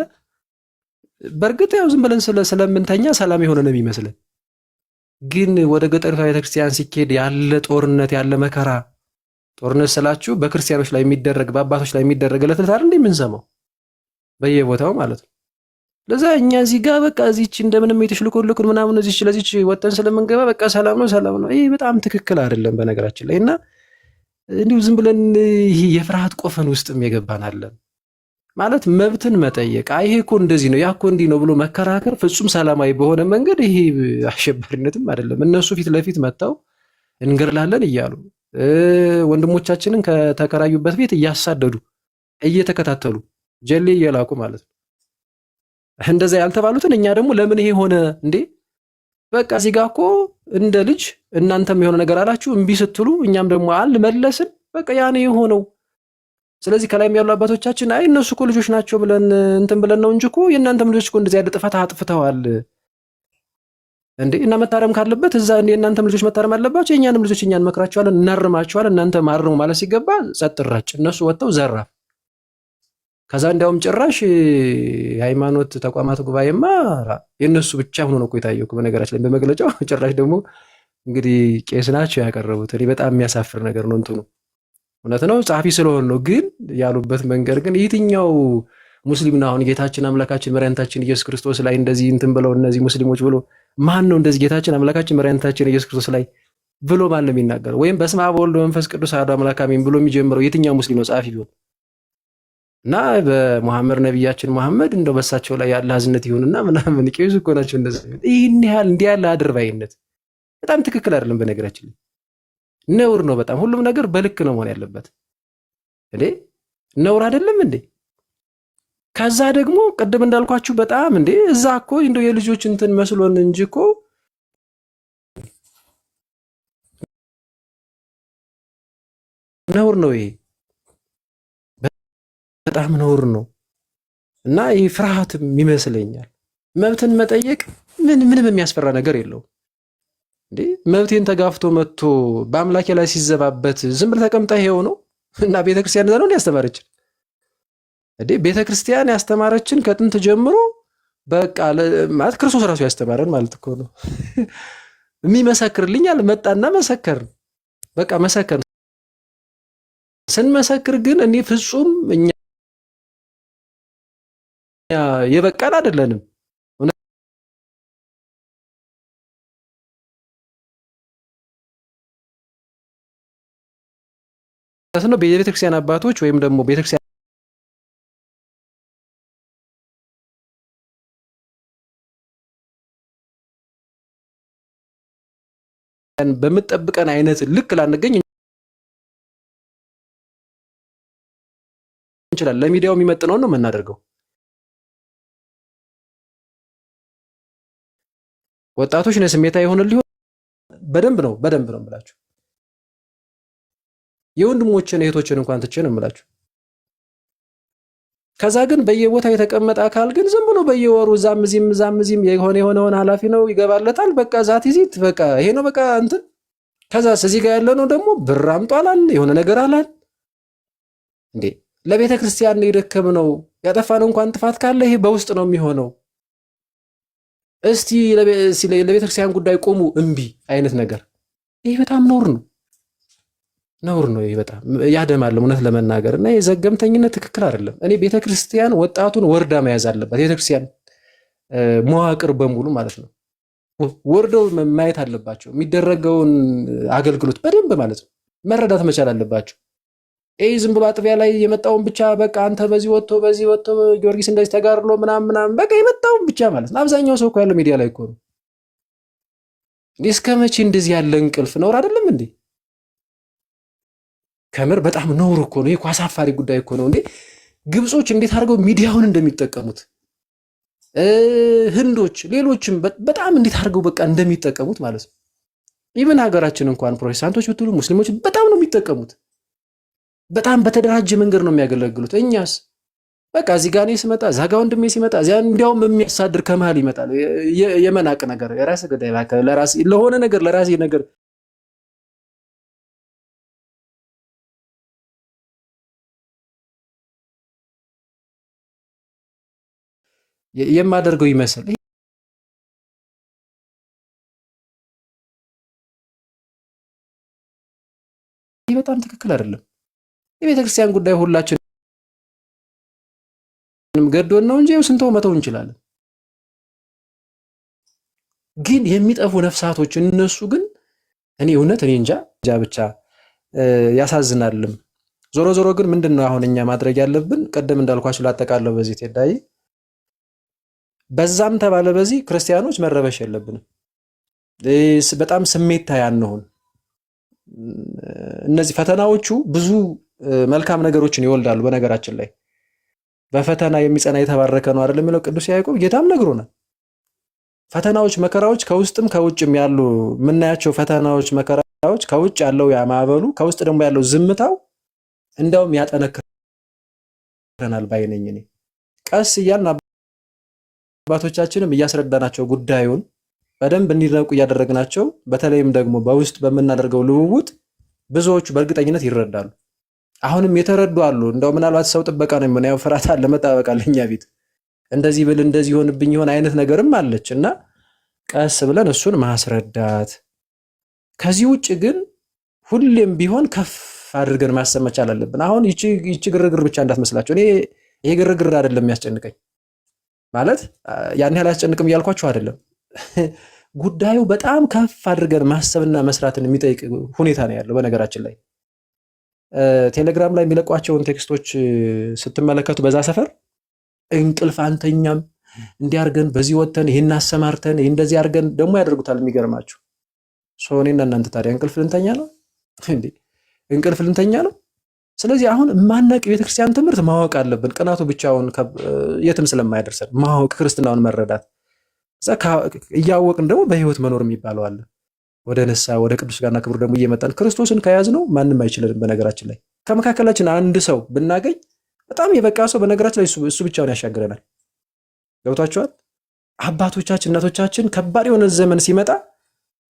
በእርግጥ ያው ዝም ብለን ስለምንተኛ ሰላም የሆነ ነው የሚመስለን። ግን ወደ ገጠሪቷ ቤተክርስቲያን ሲኬድ ያለ ጦርነት ያለ መከራ፣ ጦርነት ስላችሁ በክርስቲያኖች ላይ የሚደረግ በአባቶች ላይ የሚደረግ ዕለት ዕለት አይደል የምንሰማው በየቦታው ማለት ነው። ለዛ እኛ እዚህ ጋር በቃ እዚች እንደምንም የተሽልኮልኩን ምናምን እዚች ለዚች ወጠን ስለምንገባ በቃ ሰላም ነው። ይሄ በጣም ትክክል አይደለም በነገራችን ላይ። እና እንዲሁ ዝም ብለን ይሄ የፍርሃት ቆፈን ውስጥም የገባናለን ማለት መብትን መጠየቅ ይሄ እኮ እንደዚህ ነው ያ እኮ እንዲህ ነው ብሎ መከራከር ፍጹም ሰላማዊ በሆነ መንገድ ይሄ አሸባሪነትም አይደለም። እነሱ ፊት ለፊት መጥተው እንገርላለን እያሉ ወንድሞቻችንን ከተከራዩበት ቤት እያሳደዱ እየተከታተሉ ጀሌ እየላኩ ማለት ነው። እንደዛ ያልተባሉትን እኛ ደግሞ ለምን ይሄ ሆነ እንዴ? በቃ እዚህ ጋር እኮ እንደ ልጅ እናንተም የሆነ ነገር አላችሁ እምቢ ስትሉ እኛም ደግሞ አልመለስን። በቃ ያኔ የሆነው ስለዚህ ከላይም ያሉ አባቶቻችን አይ እነሱ እኮ ልጆች ናቸው ብለን እንትን ብለን ነው እንጂ እኮ የእናንተም ልጆች እኮ እንደዚህ ያለ ጥፋት አጥፍተዋል እንዴ እና መታረም ካለበት እዛ እንዴ እናንተም ልጆች መታረም አለባቸው፣ የኛንም ልጆች እኛን መክራቸዋለን፣ እናርማቸዋለን፣ እናንተ ማርሙ ማለት ሲገባ ጸጥ ረጭ። እነሱ ወጥተው ዘራፍ። ከዛ እንዲያውም ጭራሽ የሃይማኖት ተቋማት ጉባኤማ የእነሱ ብቻ ሆኖ ነው እኮ የታየው በነገራችን ላይ በመግለጫው። ጭራሽ ደግሞ እንግዲህ ቄስ ናቸው ያቀረቡት። እኔ በጣም የሚያሳፍር ነገር ነው እንትኑ። እውነት ነው ጸሐፊ ስለሆን ነው፣ ግን ያሉበት መንገድ ግን የትኛው ሙስሊም ነው አሁን ጌታችን አምላካችን መድኃኒታችን ኢየሱስ ክርስቶስ ላይ እንደዚህ እንትን ብለው እነዚህ ሙስሊሞች ብሎ ማን ነው እንደዚህ ጌታችን አምላካችን መድኃኒታችን ኢየሱስ ክርስቶስ ላይ ብሎ ማን ነው የሚናገረው? ወይም በስመ አብ ወወልድ ወመንፈስ ቅዱስ አሐዱ አምላክ አሜን ብሎ የሚጀምረው የትኛው ሙስሊም ነው ጸሐፊ ቢሆን? እና በሙሐመድ ነቢያችን ሙሐመድ እንደው በሳቸው ላይ ያለ አዝነት ይሁንና ምናምን ቄሱ እኮ ናቸው እንደዚህ። ይህን ያህል እንዲህ ያለ አድርባይነት በጣም ትክክል አይደለም። በነገራችን ላይ ነውር ነው በጣም። ሁሉም ነገር በልክ ነው መሆን ያለበት። እንዴ ነውር አይደለም እንዴ? ከዛ ደግሞ ቅድም እንዳልኳችሁ በጣም እንዴ እዛ እኮ እንደው የልጆች እንትን መስሎን እንጂ እኮ ነውር ነው ይሄ፣ በጣም ነውር ነው። እና ይህ ፍርሃትም ይመስለኛል። መብትን መጠየቅ ምንም የሚያስፈራ ነገር የለውም። እንዴ መብቴን ተጋፍቶ መጥቶ በአምላኬ ላይ ሲዘባበት ዝም ብለህ ተቀምጠህ ይሄው ነው። እና ቤተክርስቲያን እዛ ነው ያስተማረችን። እንዴ ቤተክርስቲያን ያስተማረችን ከጥንት ጀምሮ በቃ ማለት ክርስቶስ ራሱ ያስተማረን ማለት እኮ ነው። የሚመሰክርልኝ አልመጣና መሰከር፣ በቃ መሰከር። ስንመሰክር ግን እኔ ፍጹም እኛ የበቃን አይደለንም። ነው ቤተክርስቲያን አባቶች ወይም ደግሞ ቤተክርስቲያን በምትጠብቀን አይነት ልክ ላንገኝ እንችላለን። ለሚዲያው የሚመጥነውን ነው የምናደርገው። ወጣቶች ነው ስሜታዊ የሆነ ሊሆን በደንብ ነው የምላችሁ። የወንድሞችን እህቶችን እንኳን ትቼ ነው የምላችሁ። ከዛ ግን በየቦታ የተቀመጠ አካል ግን ዝም ብሎ በየወሩ ዛም እዚህም የሆነውን ኃላፊ ነው ይገባለታል። በቃ ዛት ይዚት በቃ ይሄ ነው በቃ እንትን። ከዛ እዚህ ጋር ያለው ነው ደግሞ ብር አምጧላል የሆነ ነገር አላል እንዴ። ለቤተ ክርስቲያን ነው የደከምነው። ያጠፋነው እንኳን ጥፋት ካለ ይሄ በውስጥ ነው የሚሆነው። እስቲ ለቤተ ክርስቲያን ጉዳይ ቆሙ እምቢ አይነት ነገር ይሄ በጣም ነውር ነው። ይሄ በጣም ያደማል እውነት ለመናገር እና የዘገምተኝነት ትክክል አይደለም። እኔ ቤተ ክርስቲያን ወጣቱን ወርዳ መያዝ አለባት። ቤተ ክርስቲያን መዋቅር በሙሉ ማለት ነው ወርደው ማየት አለባቸው። የሚደረገውን አገልግሎት በደንብ ማለት ነው መረዳት መቻል አለባቸው። ይህ ዝም ብሎ አጥቢያ ላይ የመጣውን ብቻ በቃ አንተ በዚህ ወጥቶ ጊዮርጊስ እንደዚህ ተጋርሎ ምናምን በቃ የመጣውን ብቻ ማለት ነው። አብዛኛው ሰው እኮ ያለው ሚዲያ ላይ እኮ ነው። እስከ መቼ እንደዚህ ያለ እንቅልፍ? ነውር አይደለም እንዴ? ከምር በጣም ነውር እኮ ነው። ይሄ እኮ አሳፋሪ ጉዳይ እኮ ነው እንዴ! ግብጾች እንዴት አድርገው ሚዲያውን እንደሚጠቀሙት፣ ህንዶች፣ ሌሎችም በጣም እንዴት አድርገው በቃ እንደሚጠቀሙት ማለት ነው። ኢቭን ሀገራችን እንኳን ፕሮቴስታንቶች ብትሉ ሙስሊሞች በጣም ነው የሚጠቀሙት። በጣም በተደራጀ መንገድ ነው የሚያገለግሉት። እኛስ በቃ እዚህ ጋር እኔ ስመጣ እዛ ጋር ወንድሜ ሲመጣ እዚያ እንዲያውም የሚያሳድር ከመሃል ይመጣል። የመናቅ ነገር የራስ ጉዳይ ለራስ ለሆነ ነገር ለራሴ ነገር የማደርገው ይመስል ይህ በጣም ትክክል አይደለም። የቤተ ክርስቲያን ጉዳይ ሁላችንም ገዶን ነው እንጂ ስንተው መተው እንችላለን። ግን የሚጠፉ ነፍሳቶች እነሱ ግን እኔ እንጃ ብቻ ያሳዝናልም። ዞሮ ዞሮ ግን ምንድነው አሁን እኛ ማድረግ ያለብን? ቀደም እንዳልኳችሁ ላጠቃለው በዚህ ተዳይ በዛም ተባለ በዚህ ክርስቲያኖች መረበሽ የለብንም። በጣም ስሜታዊ አንሆን። እነዚህ ፈተናዎቹ ብዙ መልካም ነገሮችን ይወልዳሉ። በነገራችን ላይ በፈተና የሚጸና የተባረከ ነው አይደል የሚለው ቅዱስ ያዕቆብ። ጌታም ነግሮናል። ፈተናዎች፣ መከራዎች ከውስጥም ከውጭም ያሉ የምናያቸው ፈተናዎች፣ መከራዎች ከውጭ ያለው ያማበሉ ከውስጥ ደግሞ ያለው ዝምታው እንደውም ያጠነክረናል ባይነኝ እኔ ቀስ እያልን አባቶቻችንም እያስረዳናቸው ጉዳዩን በደንብ እንዲነቁ እያደረግናቸው፣ በተለይም ደግሞ በውስጥ በምናደርገው ልውውጥ ብዙዎቹ በእርግጠኝነት ይረዳሉ። አሁንም የተረዱ አሉ። እንደው ምናልባት ሰው ጥበቃ ነው የሚሆነው፣ ፍርሃት አለ፣ መጣበቅ አለ። እኛ ቤት እንደዚህ ብል እንደዚህ ይሆንብኝ ይሆን አይነት ነገርም አለች እና ቀስ ብለን እሱን ማስረዳት። ከዚህ ውጭ ግን ሁሌም ቢሆን ከፍ አድርገን ማሰብ መቻል አለብን። አሁን ይቺ ግርግር ብቻ እንዳትመስላቸው። እኔ ይሄ ግርግር አይደለም የሚያስጨንቀኝ፣ ማለት ያን ያህል አያስጨንቅም እያልኳችሁ አይደለም። ጉዳዩ በጣም ከፍ አድርገን ማሰብና መስራትን የሚጠይቅ ሁኔታ ነው ያለው። በነገራችን ላይ ቴሌግራም ላይ የሚለቋቸውን ቴክስቶች ስትመለከቱ በዛ ሰፈር እንቅልፍ አንተኛም እንዲያርገን በዚህ ወተን ይህን አሰማርተን ይህ እንደዚህ አርገን ደግሞ ያደርጉታል። የሚገርማችሁ እኔና እናንተ ታዲያ እንቅልፍ ልንተኛ ነው እንዴ? እንቅልፍ ልንተኛ ነው? ስለዚህ አሁን ማናቅ የቤተክርስቲያን ትምህርት ማወቅ አለብን። ቅናቱ ብቻውን የትም ስለማያደርሰን ማወቅ፣ ክርስትናውን መረዳት፣ እያወቅን ደግሞ በህይወት መኖር የሚባለው አለ። ወደ ንስሐ ወደ ቅዱስ ሥጋና ክቡር ደግሞ እየመጣን ክርስቶስን ከያዝነው ማንም አይችልንም። በነገራችን ላይ ከመካከላችን አንድ ሰው ብናገኝ በጣም የበቃ ሰው በነገራችን ላይ እሱ ብቻውን ያሻግረናል። ገብቷቸዋል። አባቶቻችን እናቶቻችን ከባድ የሆነ ዘመን ሲመጣ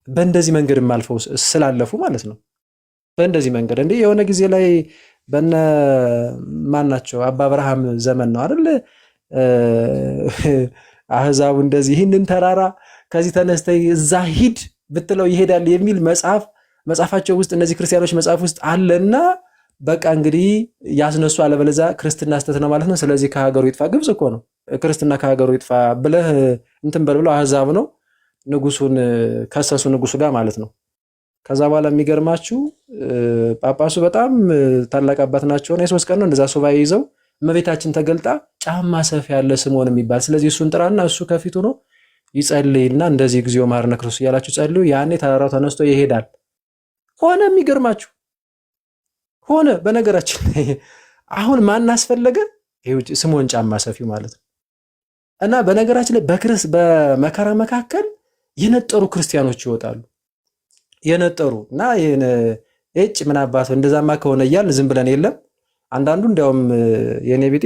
በእንደዚህ መንገድ አልፈው ስላለፉ ማለት ነው። በእንደዚህ መንገድ እንዴ የሆነ ጊዜ ላይ በነ ማን ናቸው አባ አብርሃም ዘመን ነው አይደል? አህዛቡ እንደዚህ ይህንን ተራራ ከዚህ ተነስተህ እዛ ሂድ ብትለው ይሄዳል የሚል መጽሐፋቸው ውስጥ እነዚህ ክርስቲያኖች መጽሐፍ ውስጥ አለና በቃ እንግዲህ ያስነሱ፣ አለበለዚያ ክርስትና ስተት ነው ማለት ነው። ስለዚህ ከሀገሩ ይጥፋ። ግብጽ እኮ ነው ክርስትና ከሀገሩ ይጥፋ ብለህ እንትን በል ብለው አህዛብ ነው ንጉሱን ከሰሱ፣ ንጉሱ ጋር ማለት ነው። ከዛ በኋላ የሚገርማችሁ ጳጳሱ በጣም ታላቅ አባት ናቸው። የሶስት ቀን ነው እንደዛ ሱባኤ ይዘው እመቤታችን ተገልጣ ጫማ ሰፊ ያለ ስምዖን የሚባል ስለዚህ እሱን ጥራና እሱ ከፊቱ ነው ይጸልይና እንደዚህ እግዚኦ መሐረነ ክርስቶስ እያላችሁ ጸልዩ። ያኔ ተራራው ተነስቶ ይሄዳል። ሆነ። የሚገርማችሁ ሆነ። በነገራችን አሁን ማን አስፈለገ? ስምዖን ጫማ ሰፊው ማለት ነው። እና በነገራችን ላይ በመከራ መካከል የነጠሩ ክርስቲያኖች ይወጣሉ። የነጠሩ እና እጭ ምን አባቱ እንደዛማ ከሆነ እያልን ዝም ብለን የለም። አንዳንዱ እንዲያውም የኔ ቤቴ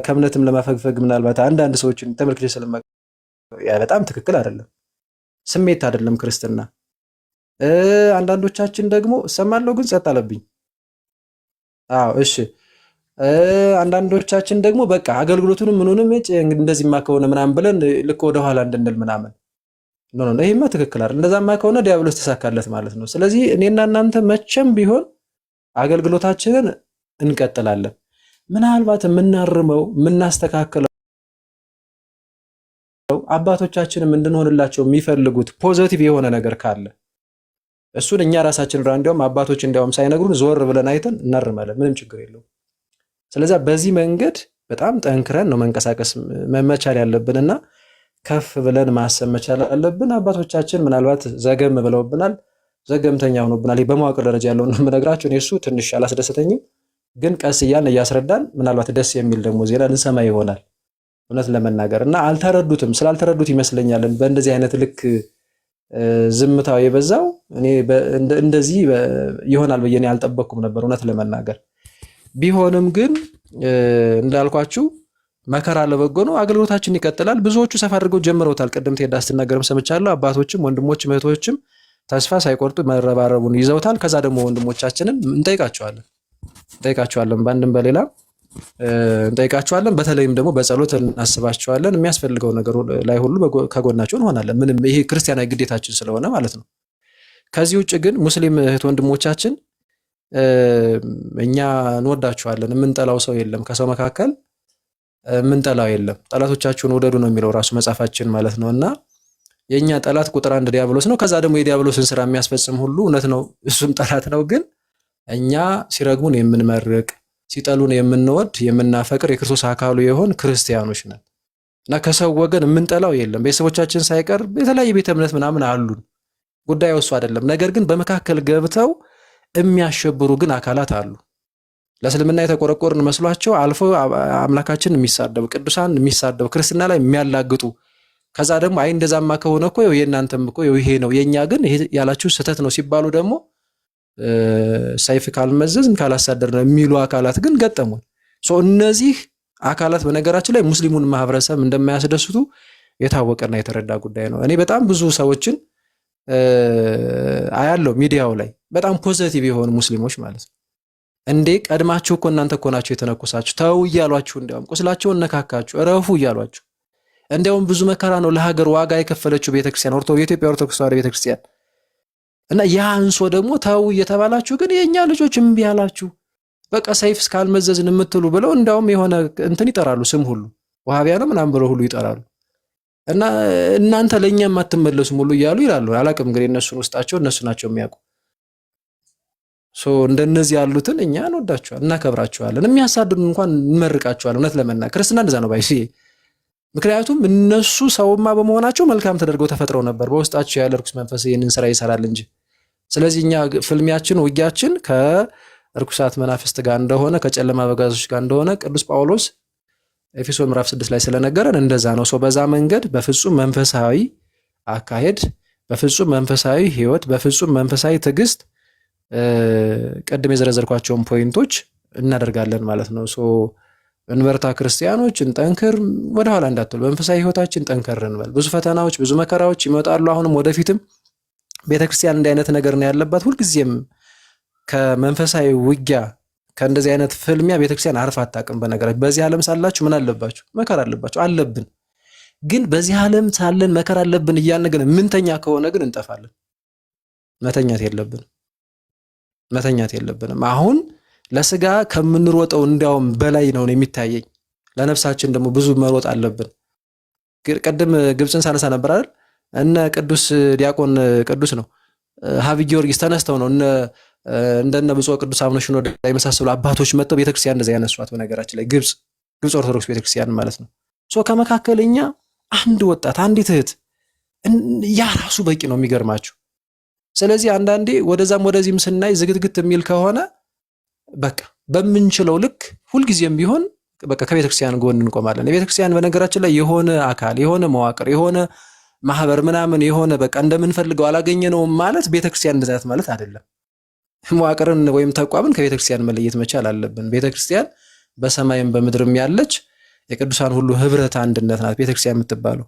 ከእምነትም ለማፈግፈግ ምናልባት አንዳንድ ሰዎችን ተመልክቼ በጣም ትክክል አይደለም፣ ስሜት አይደለም ክርስትና። አንዳንዶቻችን ደግሞ እሰማለሁ ግን ጸጥ አለብኝ። አዎ እሺ። አንዳንዶቻችን ደግሞ በቃ አገልግሎቱንም ምኑንም እንደዚህማ ከሆነ ምናምን ብለን ልክ ወደኋላ እንድንል ምናምን ነው። ይሄማ ትክክል አይደል። እንደዛማ ከሆነ ዲያብሎስ ተሳካለት ማለት ነው። ስለዚህ እኔና እናንተ መቼም ቢሆን አገልግሎታችንን እንቀጥላለን። ምናልባት የምናርመው የምናስተካክለው አባቶቻችንም እንድንሆንላቸው የሚፈልጉት ፖዚቲቭ የሆነ ነገር ካለ እሱን እኛ ራሳችን እንዲያውም አባቶች እንዲያውም ሳይነግሩን ዞር ብለን አይተን እናርማለን። ምንም ችግር የለውም። ስለዚህ በዚህ መንገድ በጣም ጠንክረን ነው መንቀሳቀስ መቻል ያለብንና ከፍ ብለን ማሰብ መቻል አለብን። አባቶቻችን ምናልባት ዘገም ብለውብናል፣ ዘገምተኛ ሆኖብናል። በመዋቅር ደረጃ ያለውን የምነግራቸው እኔ እሱ ትንሽ አላስደሰተኝም፣ ግን ቀስ እያልን እያስረዳን ምናልባት ደስ የሚል ደግሞ ዜና ልንሰማ ይሆናል እውነት ለመናገር እና አልተረዱትም። ስላልተረዱት ይመስለኛል በእንደዚህ አይነት ልክ ዝምታው የበዛው። እኔ እንደዚህ ይሆናል ብዬ እኔ አልጠበቅኩም ነበር እውነት ለመናገር። ቢሆንም ግን እንዳልኳችሁ መከራ ለበጎ ነው። አገልግሎታችን ይቀጥላል። ብዙዎቹ ሰፋ አድርገው ጀምረውታል። ቅድም ቴዳ ስትናገርም ሰምቻለሁ። አባቶችም ወንድሞችም እህቶችም ተስፋ ሳይቆርጡ መረባረቡን ይዘውታል። ከዛ ደግሞ ወንድሞቻችንን እንጠይቃቸዋለን በአንድም በሌላ እንጠይቃቸዋለን። በተለይም ደግሞ በጸሎት እናስባቸዋለን። የሚያስፈልገው ነገር ላይ ሁሉ ከጎናቸው እንሆናለን። ምንም ይሄ ክርስቲያናዊ ግዴታችን ስለሆነ ማለት ነው። ከዚህ ውጭ ግን ሙስሊም እህት ወንድሞቻችን እኛ እንወዳቸዋለን። የምንጠላው ሰው የለም። ከሰው መካከል የምንጠላው የለም። ጠላቶቻችሁን ውደዱ ነው የሚለው ራሱ መጽሐፋችን ማለት ነው። እና የእኛ ጠላት ቁጥር 1 ዲያብሎስ ነው። ከዛ ደግሞ የዲያብሎስን ስራ የሚያስፈጽም ሁሉ እውነት ነው፣ እሱም ጠላት ነው። ግን እኛ ሲረግሙን የምንመርቅ ሲጠሉን የምንወድ የምናፈቅር የክርስቶስ አካሉ የሆን ክርስቲያኖች ነን እና ከሰው ወገን የምንጠላው የለም። ቤተሰቦቻችን ሳይቀር የተለያየ ቤተ እምነት ምናምን አሉን። ጉዳዩ እሱ አይደለም። ነገር ግን በመካከል ገብተው የሚያሸብሩ ግን አካላት አሉ። ለእስልምና የተቆረቆርን መስሏቸው አልፎ አምላካችን የሚሳደቡ ቅዱሳን የሚሳደቡ ክርስትና ላይ የሚያላግጡ ከዛ ደግሞ አይ እንደዛማ ከሆነ እኮ የእናንተም እኮ ይሄ ነው የኛ ግን ይሄ ያላችሁ ስህተት ነው ሲባሉ ደግሞ ሰይፍ ካልመዘዝን ካላሳደር ነው የሚሉ አካላት ግን ገጠሙን። እነዚህ አካላት በነገራችን ላይ ሙስሊሙን ማህበረሰብ እንደማያስደስቱ የታወቀና የተረዳ ጉዳይ ነው። እኔ በጣም ብዙ ሰዎችን አያለው ሚዲያው ላይ በጣም ፖዘቲቭ የሆኑ ሙስሊሞች ማለት ነው። እንዴ ቀድማችሁ እኮ እናንተ እኮ ናችሁ የተነኮሳችሁ፣ ተው እያሏችሁ፣ እንዲያውም ቁስላቸውን ነካካችሁ፣ እረፉ እያሏችሁ፣ እንዲያውም ብዙ መከራ ነው ለሀገር ዋጋ የከፈለችው ቤተክርስቲያን የኢትዮጵያ ኦርቶዶክስ ተዋሕዶ ቤተክርስቲያን እና ያንሶ ደግሞ ተው እየተባላችሁ ግን የእኛ ልጆች እምቢ ያላችሁ በቃ ሰይፍ እስካልመዘዝን የምትሉ ብለው እንዲያውም የሆነ እንትን ይጠራሉ፣ ስም ሁሉ ዋሃቢያ ነው ምናምን ብለው ሁሉ ይጠራሉ። እና እናንተ ለእኛም አትመለሱም ሁሉ እያሉ ይላሉ። አላቅም እንግዲህ እነሱን ውስጣቸው እነሱ ናቸው የሚያውቁ። እንደነዚህ ያሉትን እኛ እንወዳቸዋለን፣ እናከብራቸዋለን። የሚያሳድዱን እንኳን እንመርቃቸዋለን። እውነት ለመናገር ክርስትና እንደዛ ነው ባይሲ። ምክንያቱም እነሱ ሰውማ በመሆናቸው መልካም ተደርገው ተፈጥረው ነበር። በውስጣቸው ያለ ርኩስ መንፈስ ይህንን ስራ ይሰራል እንጂ። ስለዚህ እኛ ፍልሚያችን፣ ውጊያችን ከርኩሳት መናፍስት ጋር እንደሆነ፣ ከጨለማ አበጋዞች ጋር እንደሆነ ቅዱስ ጳውሎስ ኤፌሶን ምዕራፍ 6 ላይ ስለነገረን እንደዛ ነው። በዛ መንገድ በፍጹም መንፈሳዊ አካሄድ፣ በፍጹም መንፈሳዊ ህይወት፣ በፍጹም መንፈሳዊ ትዕግስት ቀድም የዘረዘርኳቸውን ፖይንቶች እናደርጋለን ማለት ነው። እንበርታ ክርስቲያኖች፣ እንጠንክር፣ ወደኋላ እንዳትሉ፣ መንፈሳዊ ህይወታችን ጠንከር እንበል። ብዙ ፈተናዎች፣ ብዙ መከራዎች ይመጣሉ። አሁንም ወደፊትም ቤተክርስቲያን እንዲህ አይነት ነገር ነው ያለባት። ሁልጊዜም ከመንፈሳዊ ውጊያ ከእንደዚህ አይነት ፍልሚያ ቤተክርስቲያን አርፋ አታውቅም። በነገራችን በዚህ ዓለም ሳላችሁ ምን አለባችሁ? መከራ አለባችሁ፣ አለብን። ግን በዚህ ዓለም ሳለን መከራ አለብን እያልን ግን ምንተኛ ከሆነ ግን እንጠፋለን። መተኛት የለብንም። አሁን ለስጋ ከምንሮጠው እንዲያውም በላይ ነው የሚታየኝ። ለነፍሳችን ደግሞ ብዙ መሮጥ አለብን። ቅድም ግብፅን ሳነሳ ነበር አይደል? እነ ቅዱስ ዲያቆን ቅዱስ ነው ሀቢ ጊዮርጊስ ተነስተው ነው እንደነ ብፁዕ ቅዱስ አቡነ ሽኖዳ የመሳሰሉ አባቶች መጥተው ቤተክርስቲያን እንደዛ ያነሷት። በነገራችን ላይ ግብፅ ኦርቶዶክስ ቤተክርስቲያን ማለት ነው። ከመካከለኛ አንድ ወጣት አንዲት እህት ያ ራሱ በቂ ነው። የሚገርማችሁ። ስለዚህ አንዳንዴ ወደዛም ወደዚህም ስናይ ዝግትግት የሚል ከሆነ በቃ በምንችለው ልክ ሁልጊዜም ቢሆን በቃ ከቤተክርስቲያን ጎን እንቆማለን። የቤተክርስቲያን በነገራችን ላይ የሆነ አካል፣ የሆነ መዋቅር፣ የሆነ ማህበር ምናምን የሆነ በቃ እንደምንፈልገው አላገኘነውም ማለት ቤተክርስቲያን እንደዛት ማለት አይደለም። መዋቅርን ወይም ተቋምን ከቤተክርስቲያን መለየት መቻል አለብን። ቤተክርስቲያን በሰማይም በምድርም ያለች የቅዱሳን ሁሉ ህብረት አንድነት ናት ቤተክርስቲያን የምትባለው፣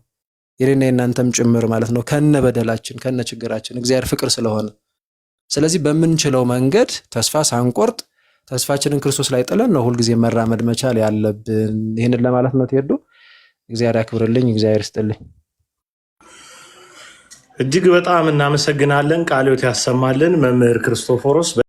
የኔና የናንተም ጭምር ማለት ነው። ከነ በደላችን ከነ ችግራችን እግዚአብሔር ፍቅር ስለሆነ፣ ስለዚህ በምንችለው መንገድ ተስፋ ሳንቆርጥ ተስፋችንን ክርስቶስ ላይ ጥለን ነው ሁልጊዜ መራመድ መቻል ያለብን። ይህንን ለማለት ነው። ትሄዱ እግዚአብሔር ያክብርልኝ፣ እግዚአብሔር ይስጥልኝ። እጅግ በጣም እናመሰግናለን። ቃልዮት ያሰማልን መምህር ክርስቶፎሮስ።